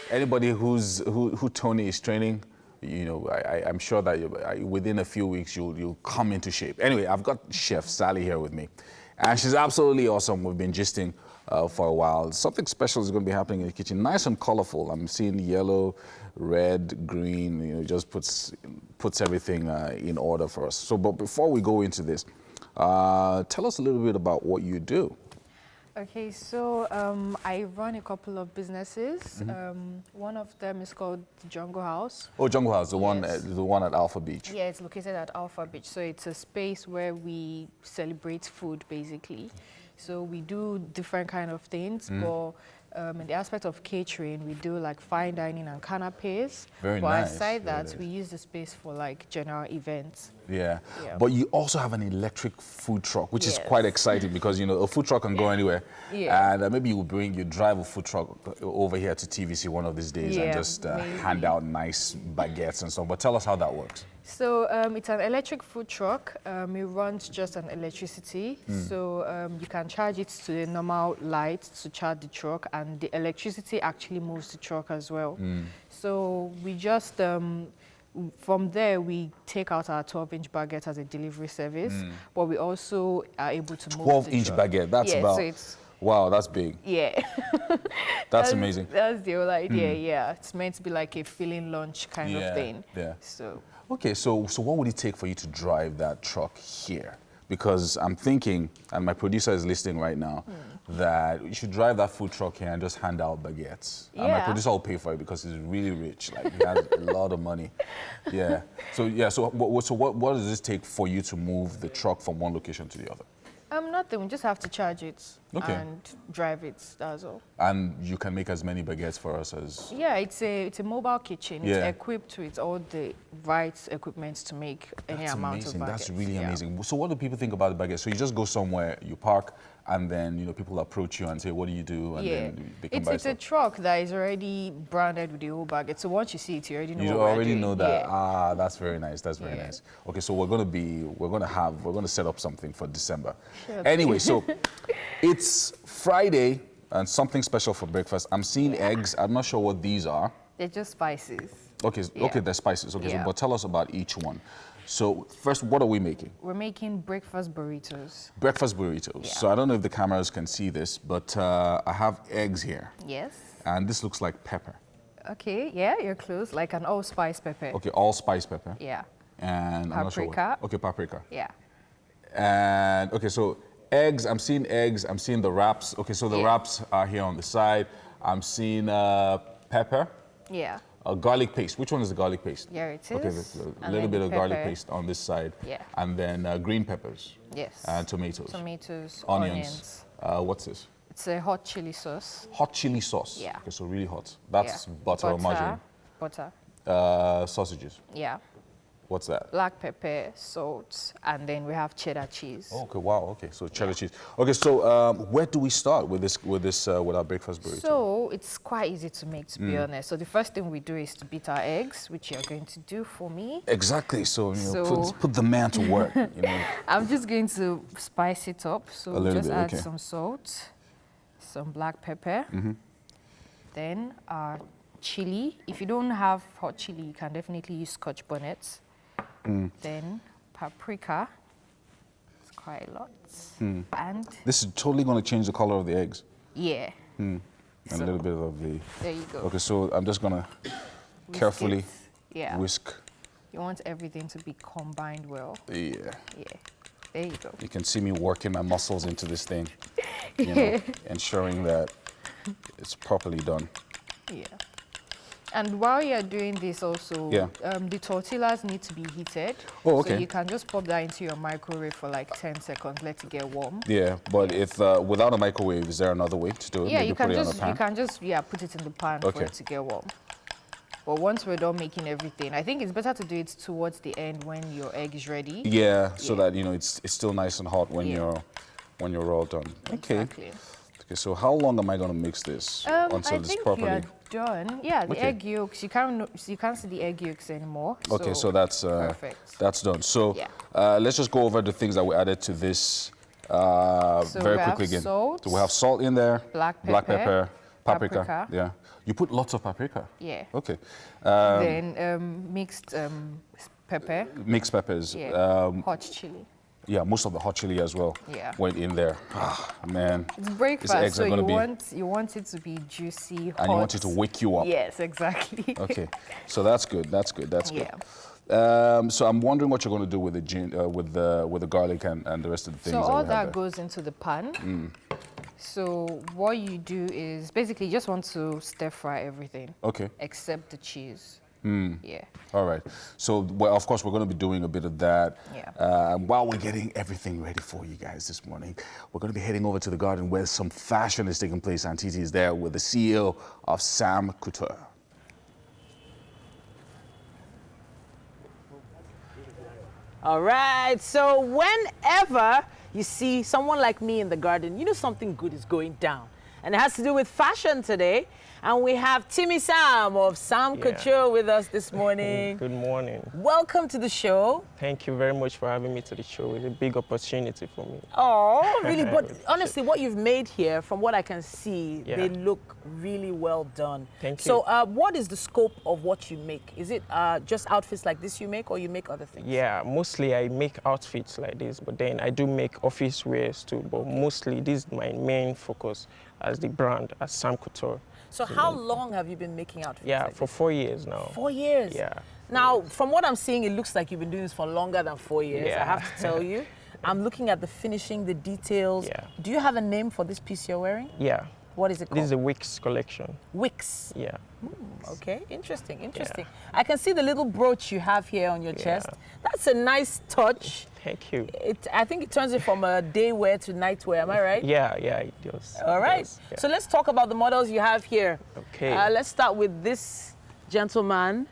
Anybody who Tony is training, you know, I'm sure that within a few weeks you'll come into shape. Anyway, I've got Chef Sally here with me, and she's absolutely awesome. We've been gisting for a while. Something special is going to be happening in the kitchen. Nice and colorful. I'm seeing yellow, red, green. You know, just puts everything in order for us. So, but before we go into this, tell us a little bit about what you do. Okay, so I run a couple of businesses. One of them is called the Jungle House. Oh, Jungle House, the Yes. one at Alpha Beach. Yeah, it's located at Alpha Beach. So it's a space where we celebrate food, basically. So we do different kind of things, but in the aspect of catering, we do like fine dining and canapes. Very but nice. aside Very that, nice. we use the space for like general events. Yeah. Yeah. But you also have an electric food truck, which is Yes. quite exciting because, you know, a food truck can go anywhere. Yeah. And maybe you drive a food truck over here to TVC one of these days and Yeah, just maybe. hand out nice baguettes and so on. But tell us how that works. So it's an electric food truck. It runs just on electricity. So you can charge it to the normal light to charge the truck, and the electricity actually moves the truck as well. So we just, from there, we take out our 12-inch baguette as a delivery service, but we also are able to move the 12-inch truck. baguette, that's Yeah, about, so it's, wow, that's big. yeah. That's amazing. That's the whole idea, yeah. It's meant to be like a filling lunch kind of thing. Yeah. So. Okay, so what would it take for you to drive that truck here? Because I'm thinking, and my producer is listening right now, that you should drive that food truck here and just hand out baguettes. And my Yeah. producer will pay for it because he's really rich. Like, he has a lot of money. Yeah. So what does this take for you to move the truck from one location to the other? Nothing. We just have to charge it Okay. and drive it. That's all. And you can make as many baguettes for us as... Yeah, it's a mobile kitchen. Yeah. It's equipped with all the right equipment to make any That's amount amazing. of baguettes. That's really Yeah. amazing. So what do people think about the baguette? So you just go somewhere, you park, and then, you know, people approach you and say, what do you do? And then they can buy It's a stuff. truck that is already branded with the whole baguette. So once you see it, you already know You what we're already doing. know that. Yeah. Ah, that's very nice. That's very nice. Okay, so we're gonna set up something for December. Sure. Anyway, so it's Friday and something special for breakfast. I'm seeing eggs. I'm not sure what these are. They're just spices. Okay, Yeah. okay, they're spices. Okay, Yeah. so, but tell us about each one. So first, what are we making? We're making breakfast burritos. Breakfast burritos. Yeah. So I don't know if the cameras can see this, but I have eggs here. Yes. And this looks like pepper. Okay, yeah, you're close. Like an allspice pepper. Okay, allspice pepper. Yeah. And I'm not sure Paprika. what. Okay, paprika. Yeah. And okay, so eggs, I'm seeing the wraps. Okay, so the Yeah. wraps are here on the side. I'm seeing pepper, Yeah. garlic paste. Which one is the garlic paste? Here it Okay, is. a And little then bit the of garlic pepper. paste on this side. Yeah. And then green peppers. Yes. And tomatoes. Tomatoes, Onions. What's this? It's a hot chili sauce. Hot chili sauce. Yeah. Okay, so really hot. That's Yeah. butter or margarine. Butter. Sausages. Yeah. What's that? Black pepper, salt, and then we have cheddar cheese. Okay, wow, okay, so cheddar cheese. Okay, so where do we start with with our breakfast burrito? So it's quite easy to make, to be honest. So the first thing we do is to beat our eggs, which you're going to do for me. Exactly, so, you know, put the man to work, you know. I'm just going to spice it up. So just add some salt, some black pepper, then our chili. If you don't have hot chili, you can definitely use Scotch bonnets. Then paprika. It's quite a lot. And this is totally going to change the color of the eggs. yeah. And a little bit of the... There you go. Okay, so I'm just going to carefully whisk. You want everything to be combined well. Yeah. Yeah. There you go. You can see me working my muscles into this thing, you know, ensuring that it's properly done. Yeah. And while you're doing this also, the tortillas need to be heated. Oh, okay. So you can just pop that into your microwave for like 10 seconds, let it get warm. Yeah, but if without a microwave, is there another way to do it? Yeah, Maybe you can put it just on a pan? put it in the pan for it to get warm. But once we're done making everything, I think it's better to do it towards the end when your egg is ready. Yeah, so that you know it's still nice and hot when you're all done. Okay. Exactly. Okay, so how long am I going to mix this until it's properly? I think you're done. Yeah, the egg yolks. You can't see the egg yolks anymore. Okay, so that's perfect. That's done. So let's just go over the things that we added to this very quickly again. Salt, so we have salt in there, black pepper, paprika. paprika. Yeah, you put lots of paprika. Yeah. Okay. Then mixed pepper. Mixed peppers. Yeah. Hot chili. Yeah, most of the hot chili as well went in there. Ah, man. It's breakfast, so you want it to be juicy, hot. And you want it to wake you up. Yes, exactly. Okay, so that's good. That's good. That's good. So I'm wondering what you're going to do with the with the garlic and the rest of the things. So all that there. goes into the pan. So what you do is basically you just want to stir fry everything. Okay. Except the cheese. Yeah. All right. So, well, of course, we're going to be doing a bit of that. Yeah. While we're getting everything ready for you guys this morning, we're going to be heading over to the garden where some fashion is taking place. And Titi is there with the CEO of Sam Couture. All right. So whenever you see someone like me in the garden, you know something good is going down. And it has to do with fashion today. And we have Timmy Sam of Sam Couture with us this morning. Good morning. Welcome to the show. Thank you very much for having me to the show. It's a big opportunity for me. Oh, really? But honestly, what you've made here, from what I can see, they look really well done. Thank you. So what is the scope of what you make? Is it just outfits like this you make, or you make other things? Yeah, mostly I make outfits like this, but then I do make office wears too. But mostly this is my main focus as the brand, as Sam Couture. So how long have you been making outfits? Yeah, like for 4 years now. 4 years? Yeah. Now, from what I'm seeing, it looks like you've been doing this for longer than 4 years, I have to tell you. I'm looking at the finishing, the details. Yeah. Do you have a name for this piece you're wearing? Yeah. What is it called? This is a Wicks collection. Wicks? Yeah. Okay, interesting, interesting. I can see the little brooch you have here on your chest. That's a nice touch. Thank you. I think it turns it from a day wear to night wear, am I right? Yeah, it does. All right. So let's talk about the models you have here. Okay. Let's start with this gentleman.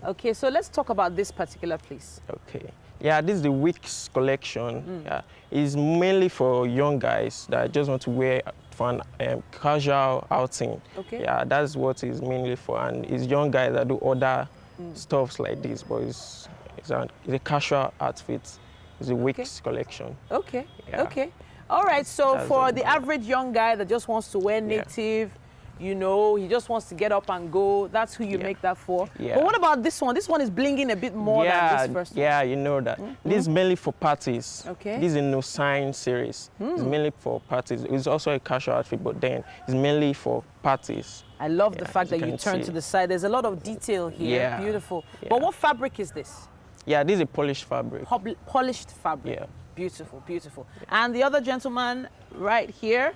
Okay, so let's talk about this particular piece. Okay. Yeah, this is the Wicks collection. Yeah, it's mainly for young guys that just want to wear for an casual outing. Okay. Yeah, that's what it's mainly for. And it's young guys that do other stuffs like this, but it's a casual outfit. It's a Wicks collection. Okay, Yeah. okay. All right, so That's for the the average young guy that just wants to wear native, you know, he just wants to get up and go, that's who you make that for. Yeah. But what about this one? This one is blinging a bit more than this first one. Yeah, you know that. This is mainly for parties. Okay. This is a no sign series. It's mainly for parties. It's also a casual outfit, but then it's mainly for parties. I love the fact as that you can turn see. to the side. There's a lot of detail here. Yeah. Beautiful. Yeah. But what fabric is this? Yeah, this is a polished fabric. Polished fabric. Yeah. Beautiful, beautiful. And the other gentleman right here,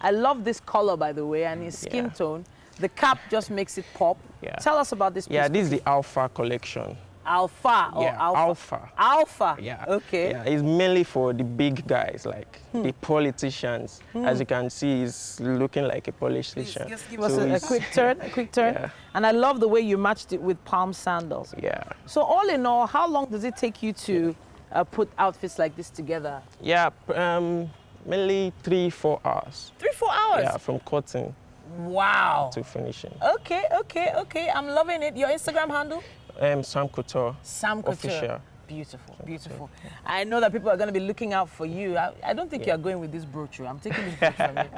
I love this color, by the way, and his skin tone. The cap just makes it pop. Yeah. Tell us about this piece. Yeah, this is the Alpha collection. Alpha or Yeah, alpha? alpha. Alpha. Yeah. Okay. Yeah, it's mainly for the big guys, like the politicians. As you can see, he's looking like a politician. Just give us a quick turn, a quick turn. Yeah. And I love the way you matched it with palm sandals. Yeah. So all in all, how long does it take you to put outfits like this together? Yeah, mainly 3-4 hours. 3-4 hours? Yeah, from cutting. Wow. To finishing. Okay, okay, okay. I'm loving it. Your Instagram handle? Sam Couture. Sam Couture. Official. Beautiful, beautiful. I know that people are going to be looking out for you. I don't think you're going with this brochure. I'm taking this brochure from you.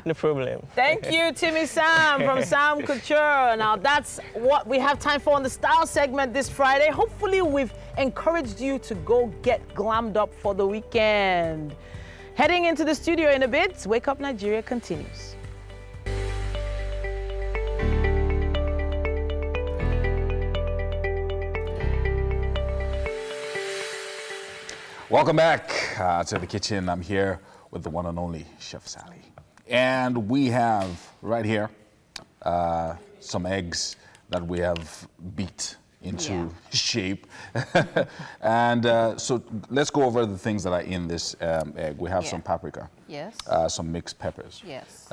No problem. Thank you, Timmy Sam from Sam Couture. Now, that's what we have time for on the style segment this Friday. Hopefully, we've encouraged you to go get glammed up for the weekend. Heading into the studio in a bit, Wake Up Nigeria continues. Welcome back to the kitchen. I'm here with the one and only Chef Sally. And we have right here some eggs that we have beat into shape. And so let's go over the things that are in this egg. We have some paprika. Yes. Some mixed peppers. Yes.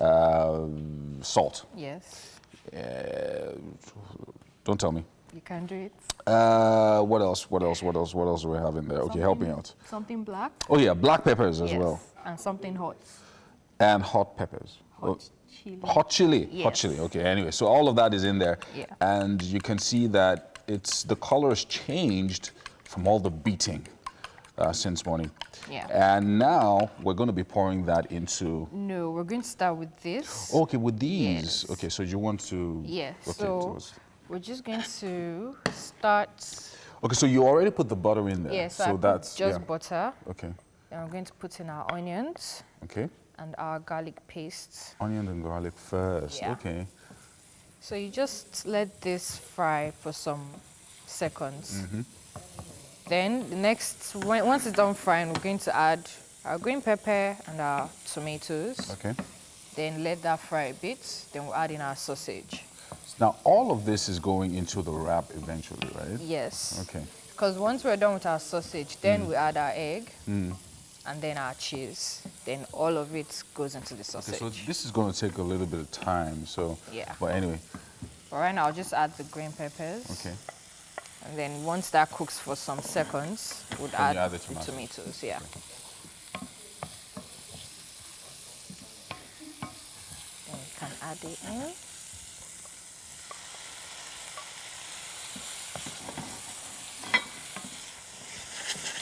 Salt. Yes. Don't tell me. You can do it. What else? What else do we have in there? Okay, help me out. Something black. Oh yeah, black peppers as well. And something hot. And hot peppers. Chili. Hot chili. Yes. Hot chili. Okay, anyway, so all of that is in there. Yeah. And you can see that the color has changed from all the beating since morning. Yeah. And now we're going to be pouring that into... No, we're going to start with this. Okay, with these. Yes. Okay, so you want to... Yes. Okay, so we're just going to start... Okay, so you already put the butter in there. Yes, so that's just butter. Okay. Then we're going to put in our onions. Okay. And our garlic paste. Onion and garlic first. Yeah. Okay. So you just let this fry for some seconds. Mm-hmm. Then the next, once it's done frying, we're going to add our green pepper and our tomatoes. Okay. Then let that fry a bit. Then we'll add in our sausage. Now all of this is going into the wrap eventually, right? Yes. Okay. Because once we're done with our sausage, then we add our egg. Mm. And then our cheese. Then all of it goes into the sausage. Okay, so this is going to take a little bit of time. So. Yeah. But anyway. But right now, I'll just add the green peppers. Okay. And then once that cooks for some seconds, we'll add the tomatoes. Yeah. Okay. Then we can add it in.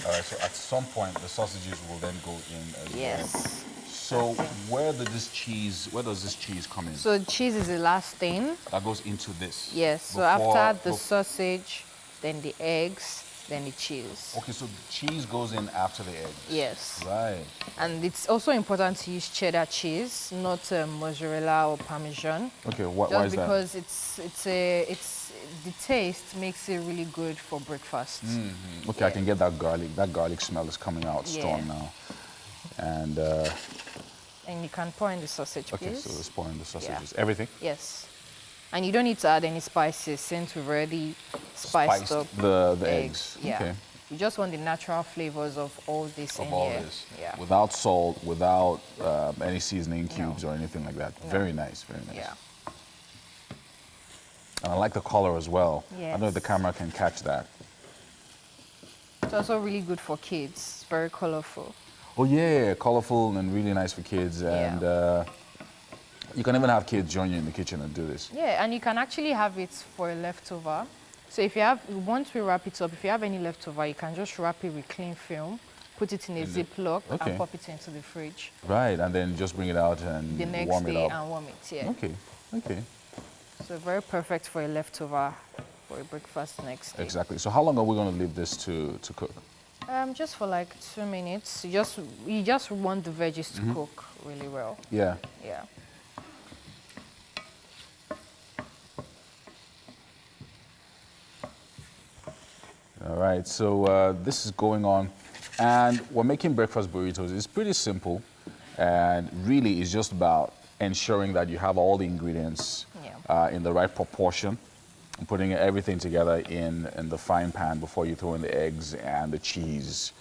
All right, so at some point the sausages will then go in as well. Yes. So where does this cheese come in? So cheese is the last thing. That goes into this? Yes, so after the sausage, then the eggs, then the cheese. Okay, so the cheese goes in after the eggs? Yes. Right. And it's also important to use cheddar cheese, not mozzarella or Parmesan. Okay, why is that? Just because the taste makes it really good for breakfast. Mm-hmm. Okay, yeah. I can get that garlic. That garlic smell is coming out strong now. And you can pour in the sausage, please. Okay, so let's pour in the sausages. Yeah. Everything? Yes. And you don't need to add any spices since we've already spiced up the eggs. Yeah. Okay. You just want the natural flavors of all this in here. Yeah. Without salt, without any seasoning cubes or anything like that. No. Very nice, very nice. Yeah. And I like the color as well. Yes. I don't know if the camera can catch that. It's also really good for kids. It's very colorful. Oh yeah, colorful and really nice for kids. And you can even have kids join you in the kitchen and do this. Yeah, and you can actually have it for a leftover. So if you have, once we wrap it up, if you have any leftover, you can just wrap it with clean film, put it in a Ziploc and pop it into the fridge. Right, and then just bring it out and the next warm it day up. and warm it, yeah. Okay, okay. So very perfect for a leftover for a breakfast next day. Exactly. So how long are we going to leave this to cook? Just for like 2 minutes. You just want the veggies to cook really well. Yeah. Yeah. All right, so this is going on, and we're making breakfast burritos. It's pretty simple, and really it's just about ensuring that you have all the ingredients in the right proportion, putting everything together in the frying pan before you throw in the eggs and the cheese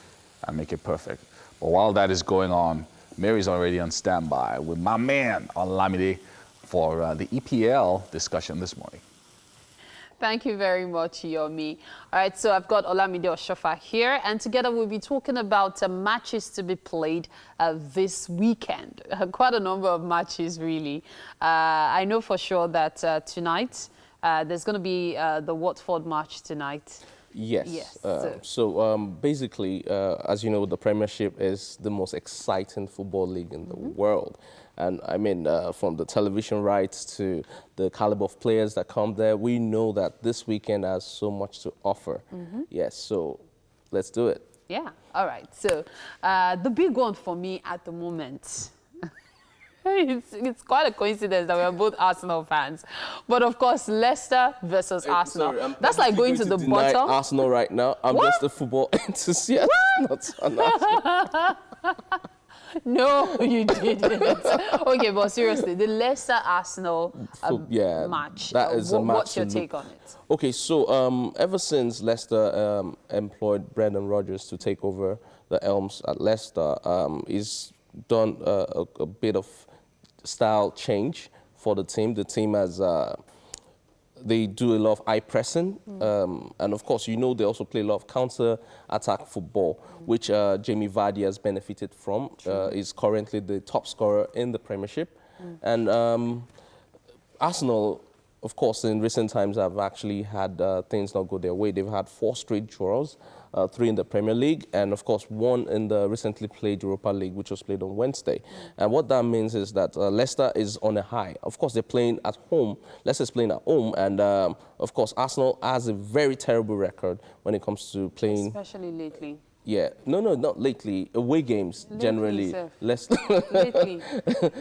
and make it perfect. But while that is going on, Mary's already on standby with my man Olamide for the EPL discussion this morning. Thank you very much, Yomi. All right, so I've got Olamide Oshofa here, and together we'll be talking about matches to be played this weekend. Quite a number of matches, really. I know for sure that tonight there's going to be the Watford match tonight. Yes. So basically, as you know, the Premiership is the most exciting football league in the world. And I mean, from the television rights to the caliber of players that come there, we know that this weekend has so much to offer. Yes, so let's do it. Yeah, all right. So the big one for me at the moment, it's quite a coincidence that we're both Arsenal fans. But of course, Leicester versus Arsenal. Sorry, that's like going to the bottom. Arsenal right now. I'm just a football enthusiast, not an Arsenal. No, you didn't. Okay, but seriously, the Leicester-Arsenal match. That is a match. What's your take on it? Okay, so ever since Leicester employed Brendan Rodgers to take over the Elms at Leicester, he's done a bit of style change for the team. The team has they do a lot of eye pressing, and of course, you know, they also play a lot of counter-attack football, which Jamie Vardy has benefited from. Is currently the top scorer in the Premiership, and Arsenal, of course, in recent times have actually had things not go their way. They've had 4 straight draws, 3 in the Premier League, and of course 1 in the recently played Europa League, which was played on Wednesday. And what that means is that Leicester is on a high. Of course, they're playing at home. Leicester's playing at home, and of course, Arsenal has a very terrible record when it comes to playing. Especially lately. Yeah, no, not lately. Away games, lately, generally. Lately.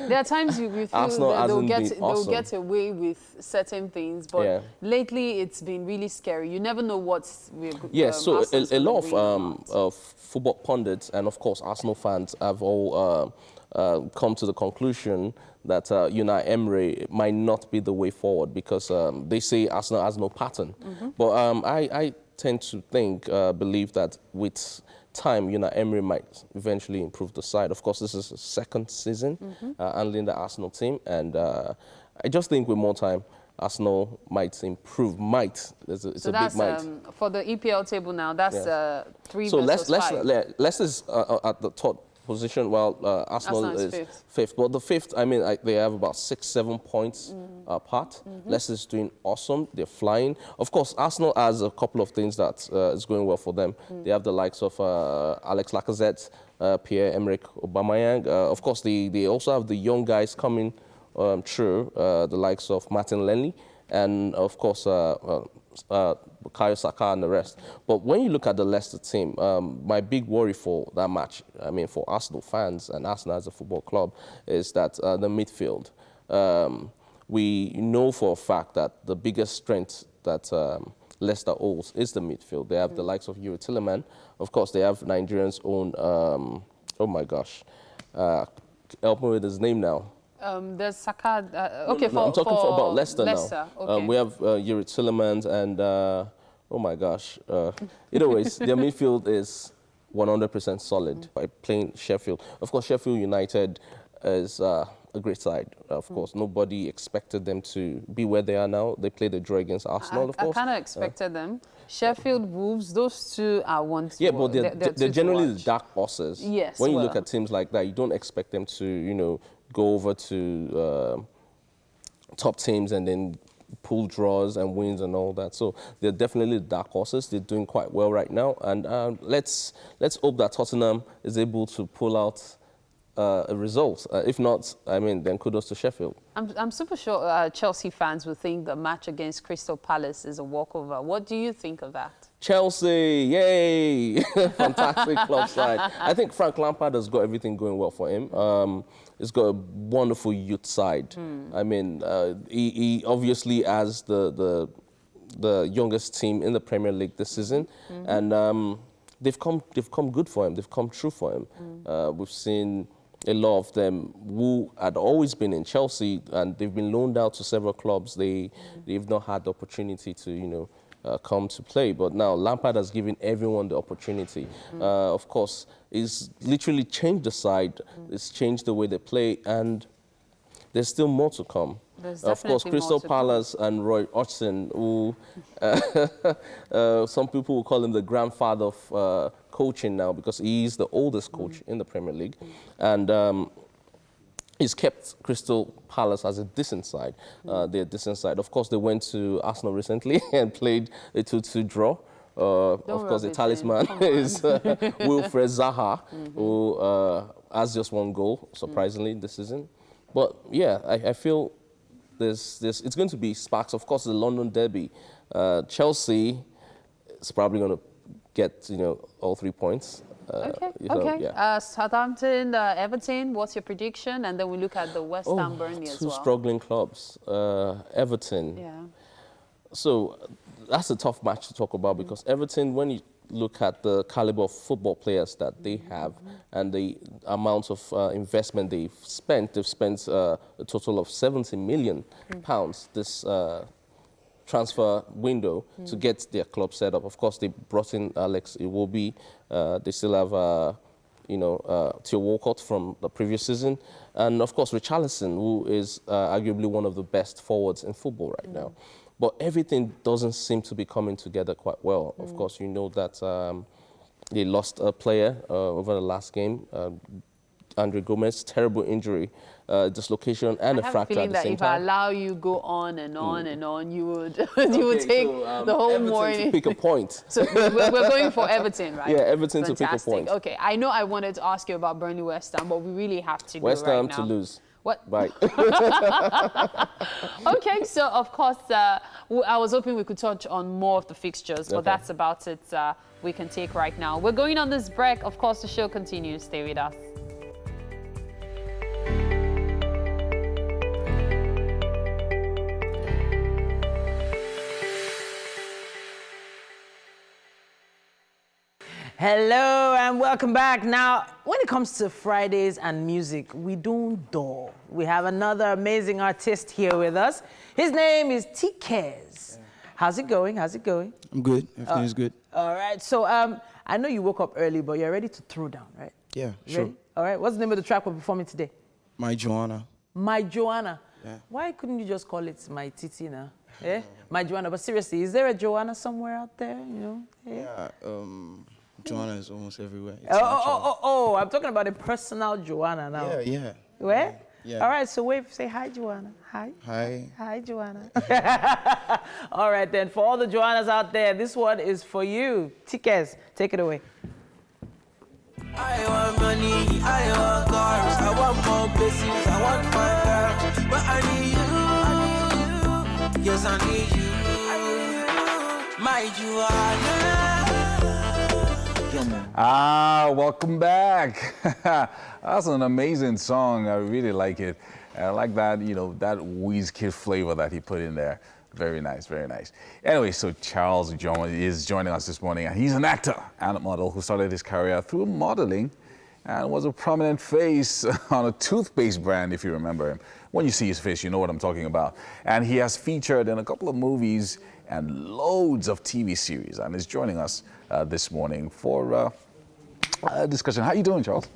There are times you feel Arsenal that they'll they'll get away with certain things, but lately it's been really scary. You never know what's... so a lot of football pundits and, of course, Arsenal fans have all come to the conclusion that Unai Emery might not be the way forward because they say Arsenal has no pattern. But I tend to believe that with time, Unai Emery might eventually improve the side. Of course, this is his second season handling the Arsenal team, and I just think with more time, Arsenal might improve. Might. It's a big might. For the EPL table now, that's 3 so versus 5. Leicester's at the top position, while Arsenal is fifth. But the fifth, I mean, they have about 6-7 points apart. Leicester's doing awesome. They're flying. Of course, Arsenal has a couple of things that is going well for them. They have the likes of Alex Lacazette, Pierre-Emerick Aubameyang. Of course, they also have the young guys coming through, the likes of Martin Lenny, and of course, Bukayo Saka and the rest. But when you look at the Leicester team, my big worry for that match, I mean, for Arsenal fans and Arsenal as a football club, is that the midfield. We know for a fact that the biggest strength that Leicester holds is the midfield. They have the likes of Yuri Tielemans. Of course, they have Nigerians' own, oh my gosh, help me with his name now. There's Saka. I'm talking about Leicester now. Okay. We have Yuri Tielemans and, oh my gosh. Either ways, their midfield is 100% solid by playing Sheffield. Of course, Sheffield United is a great side. Of course, nobody expected them to be where they are now. They played a draw against Arsenal, of course. I kind of expected them. Sheffield, Wolves, those two are one to Yeah, but they're generally the dark horses. Yes. When you look at teams like that, you don't expect them to, you know, go over to top teams and then pull draws and wins and all that. So they're definitely the dark horses. They're doing quite well right now. And let's hope that Tottenham is able to pull out a result. If not, I mean, then kudos to Sheffield. I'm super sure Chelsea fans will think the match against Crystal Palace is a walkover. What do you think of that? Chelsea, yay! Fantastic club side. I think Frank Lampard has got everything going well for him. He's got a wonderful youth side. I mean, he obviously has the youngest team in the Premier League this season, and they've come good for him. They've come true for him. We've seen a lot of them who had always been in Chelsea and they've been loaned out to several clubs. They've not had the opportunity to, you know, come to play. But now Lampard has given everyone the opportunity. Of course, he's literally changed the side. It's changed the way they play, and there's still more to come. Of course, Crystal Palace and Roy Hodgson, who some people will call him the grandfather of coaching now because he is the oldest coach in the Premier League. And he's kept Crystal Palace as a decent side. They're a decent side. Of course, they went to Arsenal recently and played a 2-2 draw. Of course, the talisman is Wilfred Zaha, who has just one goal, surprisingly, this season. But yeah, I feel it's going to be sparks. Of course, the London derby. Chelsea is probably going to get, you know, all 3 points. Okay. Yeah. Southampton, Everton, what's your prediction? And then we look at the West Ham Burnley as well. Two struggling clubs. Everton. Yeah. So that's a tough match to talk about because Everton, when you look at the caliber of football players that they have and the amount of investment they've spent a total of £70 million this transfer window to get their club set up. Of course, they brought in Alex Iwobi. They still have, Theo Walcott from the previous season. And of course, Richarlison, who is arguably one of the best forwards in football right now. But everything doesn't seem to be coming together quite well. Of course, you know that they lost a player over the last game, Andre Gomez, terrible injury, dislocation and a fracture at the same time. I have a feeling that if I allow you go on and on and on, you would take the whole Everton morning. to pick a point. So we're going for Everton, right? Yeah, Everton Fantastic. to pick a point. Okay, I know I wanted to ask you about Burnley West Ham, but we really have to West go right Ham now. to lose. What? Right. Okay, so of course, I was hoping we could touch on more of the fixtures, but that's about it we can take right now. We're going on this break. Of course, the show continues. Stay with us. Hello and welcome back. Now, when it comes to Fridays and music, we don't dull. We have another amazing artist here with us. His name is Tikez. How's it going? How's it going? I'm good. Everything is good. All right. So I know you woke up early, but you're ready to throw down, right? Yeah, Ready? sure. All right. What's the name of the track we're performing today? My Joanna. My Joanna. Yeah. Why couldn't you just call it My Titi now? Eh? My Joanna. But seriously, is there a Joanna somewhere out there? You know? Eh? Yeah. Joanna is almost everywhere. It's Oh, I'm talking about a personal Joanna now. Yeah, yeah. Where? Yeah. All right, so wave, say hi, Joanna. Hi. Hi. Hi, Joanna. All right, then, for all the Joannas out there, this one is for you. Tikez, take it away. I want money, I want cars, I want more blessings, I want fine girls, but I need you, yes I need you, my Joanna. Welcome back. That's an amazing song. I really like it. I like that, that Wizkid flavor that he put in there. Very nice, very nice. Anyway, so Charles Ujomu is joining us this morning, and he's an actor and a model who started his career through modeling and was a prominent face on a toothpaste brand, if you remember him. When you see his face, you know what I'm talking about. And he has featured in a couple of movies and loads of TV series, and is joining us this morning for a discussion. How you doing, Charles?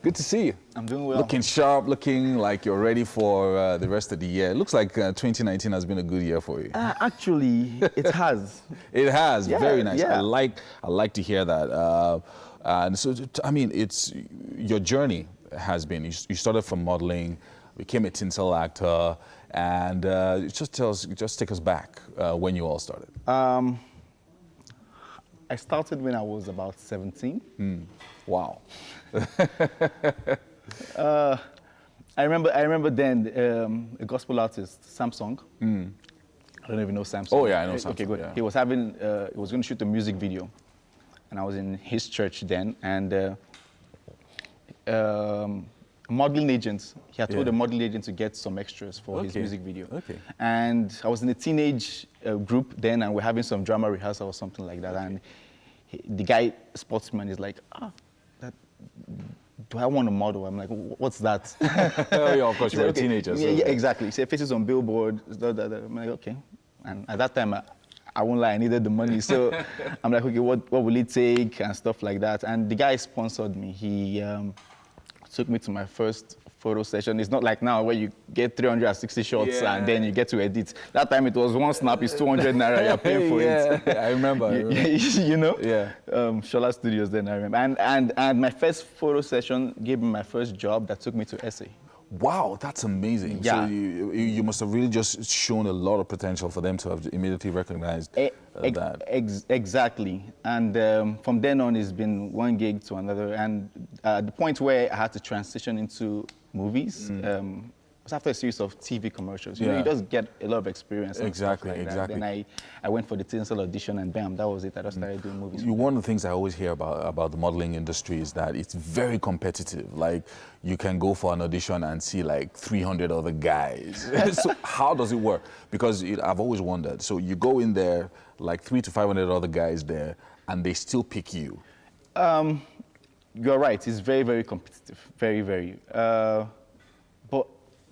Good to see you. I'm doing well. Looking sharp, looking like you're ready for the rest of the year. It looks like 2019 has been a good year for you. Actually, it has. It has. Yeah, very nice. yeah. I like to hear that. And so, I mean, it's your journey has been. You started from modeling, became a tinsel actor, and just take us back when you all started. I started when I was about 17. Wow. I remember then a gospel artist, Samsung. I don't even know Samsung. Oh yeah, I know Samsung. Okay, good. Yeah. He was going to shoot a music video, and I was in his church then, and modeling agent. He had told the modeling agent to get some extras for his music video. Okay. And I was in a teenage group then, and we're having some drama rehearsal or something like that. And the guy spots me and is like, do I want to model? I'm like, what's that? Oh, yeah, of course, you were a teenager. So. Yeah, exactly. He said, faces on billboard. I'm like, okay. And at that time, I won't lie, I needed the money. So I'm like, okay, what will it take and stuff like that. And the guy sponsored me. He took me to my first photo session. It's not like now where you get 360 shots and then you get to edit. That time it was one snap is 200 naira, you're paying for it. I remember. You know? Yeah. Shola Studios then, I remember. And my first photo session gave me my first job that took me to SA. Wow, that's amazing. Yeah. So you must have really just shown a lot of potential for them to have immediately recognized that. Exactly. And from then on, it's been one gig to another. And the point where I had to transition into movies was after a series of TV commercials. You know, you just get a lot of experience. Exactly, like exactly. Then I went for the tinsel audition and bam, that was it. I just started doing movies. One of the things I always hear about the modeling industry is that it's very competitive. Like, you can go for an audition and see like 300 other guys. So how does it work? Because I've always wondered. So you go in there, like 300 to 500 other guys there, and they still pick you. You're right. It's very, very competitive. Very, very. But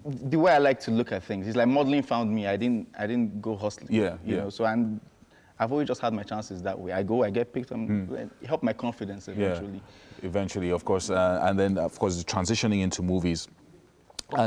the way I like to look at things is like modeling found me. I didn't go hustling. Yeah, you know. So I've always just had my chances that way. I go, I get picked, it helped my confidence eventually. Yeah, eventually, of course, and then of course transitioning into movies.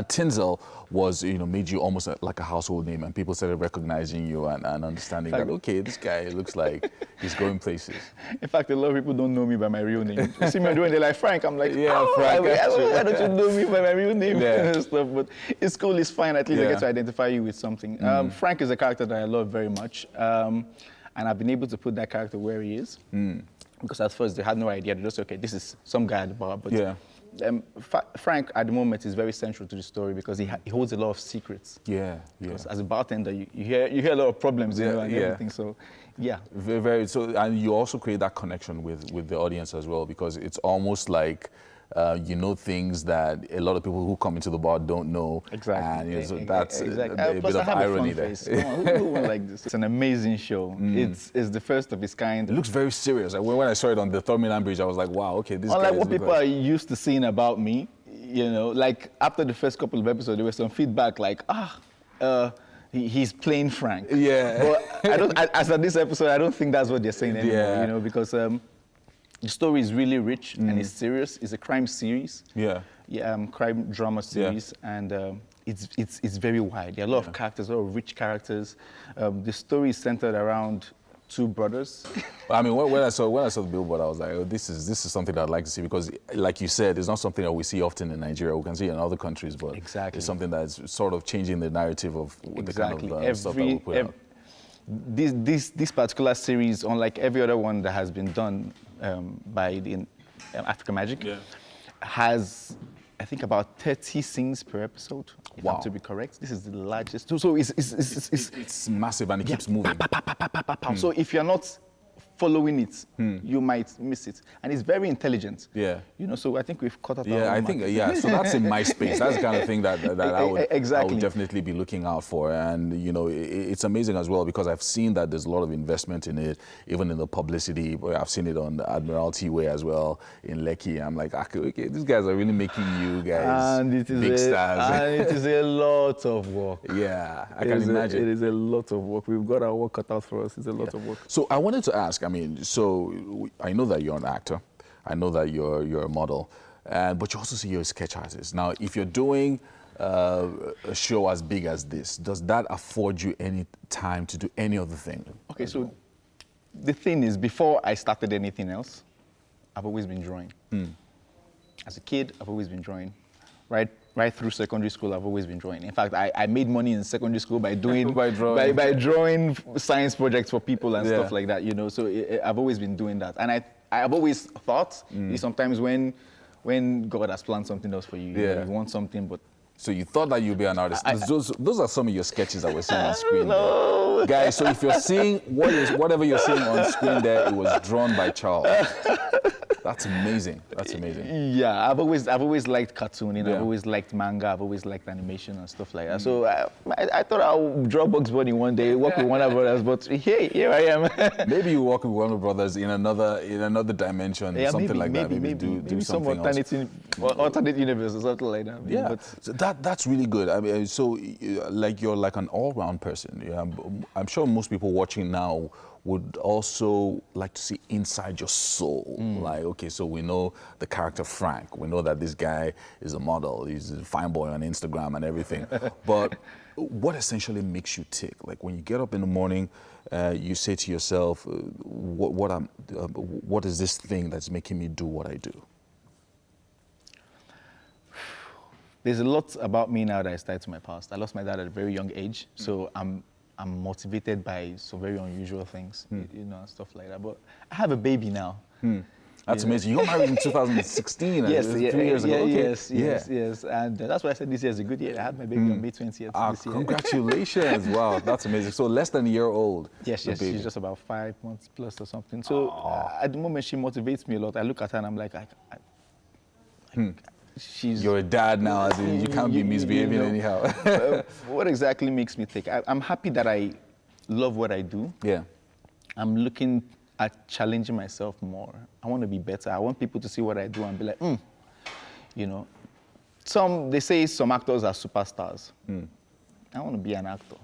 Tinsel was, made you almost like a household name, and people started recognizing you and understanding that, okay, this guy looks like he's going places. In fact, a lot of people don't know me by my real name. You see me doing, they're like, Frank. I'm like, yeah, Frank. Why don't you know me by my real name? Yeah. And stuff. But it's cool, it's fine. At least I get to identify you with something. Frank is a character that I love very much. And I've been able to put that character where he is. Because at first they had no idea. They just, okay, this is some guy at the bar. But Frank, at the moment, is very central to the story because he holds a lot of secrets. Yeah. Because as a bartender, you hear a lot of problems, and everything. So, yeah. Very. So, and you also create that connection with the audience as well, because it's almost like things that a lot of people who come into the bar don't know. Exactly. And so that's exactly. a bit of irony there. Come on, who won't like this? It's an amazing show. It's the first of its kind. It looks very serious. When I saw it on the Third Mainland Bridge, I was like, wow, okay, this guy. Unlike what people are used to seeing about me, like after the first couple of episodes, there was some feedback like, he's playing Frank. Yeah. But as of this episode, I don't think that's what they're saying anymore. Because the story is really rich and it's serious. It's a crime series. Crime drama series, and it's very wide. There are a lot of characters, a lot of rich characters. The story is centered around two brothers. I mean, when I saw the billboard, I was like, oh, this is something that I'd like to see, because, like you said, it's not something that we see often in Nigeria. We can see it in other countries, but it's something that's sort of changing the narrative of the kind of stuff that we put out. This particular series, unlike every other one that has been done by the Africa Magic, has, I think, about 30 scenes per episode, if I'm to be correct. This is the largest. So it's massive, and it keeps moving. So if you're not following it, you might miss it. And it's very intelligent. Yeah. So I think we've caught up. Yeah, I think, so that's in my space. That's the kind of thing that I would definitely be looking out for. And, it's amazing as well, because I've seen that there's a lot of investment in it, even in the publicity. I've seen it on the Admiralty Way as well, in Lekki. I'm like, okay, these guys are really making you guys big stars. And it is a lot of work. Yeah, I can imagine. It is a lot of work. We've got our work cut out for us. It's a lot of work. So I wanted to ask, I mean, so I know that you're an actor. I know that you're a model, but you also say you're a sketch artist. Now, if you're doing a show as big as this, does that afford you any time to do any other thing? Okay, so the thing is, before I started anything else, I've always been drawing. As a kid, I've always been drawing. Right through secondary school, I've always been drawing. In fact, I made money in secondary school by doing by drawing science projects for people and stuff like that. So I've always been doing that, and I've always thought sometimes when God has planned something else for you, you want something, but. So you thought that you'd be an artist. Those are some of your sketches that we're seeing on screen there. Guys, so if you're seeing whatever you're seeing on screen there, it was drawn by Charles. That's amazing. That's amazing. Yeah, I've always liked cartooning. Yeah. I've always liked manga. I've always liked animation and stuff like that. So I thought I'll draw Bugs Bunny one day, work with Warner Brothers. But hey, here I am. Maybe you work with Warner Brothers in another dimension, Yeah, something like that. Maybe do some something else. alternate universe or something like that. Yeah, But so that's really good. I mean, so like you're like an all-round person. Yeah, I'm sure most people watching now would also like to see inside your soul. Like, okay, so we know the character Frank. We know that this guy is a model. He's a fine boy on Instagram and everything. But what essentially makes you tick? Like when you get up in the morning, you say to yourself, what is this thing that's making me do what I do? there's a lot about me now that is tied to my past. I lost my dad at a very young age, so I'm motivated by some very unusual things, you know, and stuff like that. But I have a baby now. That's amazing. You got married in 2016. Yes, 3 years ago. Okay. Yes. And that's why I said this year is a good year. I had my baby on May 20th this year. Congratulations. Wow, that's amazing. So less than a year old. Yes, she's just about 5 months plus or something. So at the moment, she motivates me a lot. I look at her and I'm like, You're a dad now, as in you can't be misbehaving anyhow. What exactly makes me think? I'm happy that I love what I do. Yeah. I'm looking at challenging myself more. I want to be better. I want people to see what I do and be like, you know. They say some actors are superstars. I want to be an actor.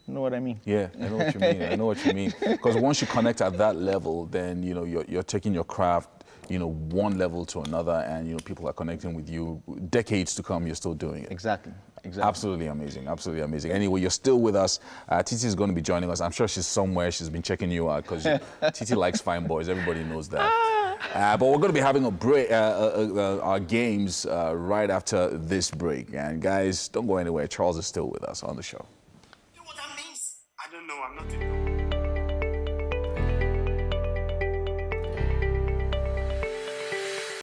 You know what I mean? Yeah, I know what you mean. I know what you mean. Because once you connect at that level, then you know you're taking your craft, you know, one level to another, and you know people are connecting with you. Decades to come, you're still doing it. Exactly. Absolutely amazing. Absolutely amazing. Anyway, you're still with us. Titi is going to be joining us. I'm sure she's somewhere. She's been checking you out because Titi likes fine boys. Everybody knows that. But we're going to be having a break, our games right after this break. And guys, don't go anywhere. Charles is still with us on the show. I don't know. I'm not in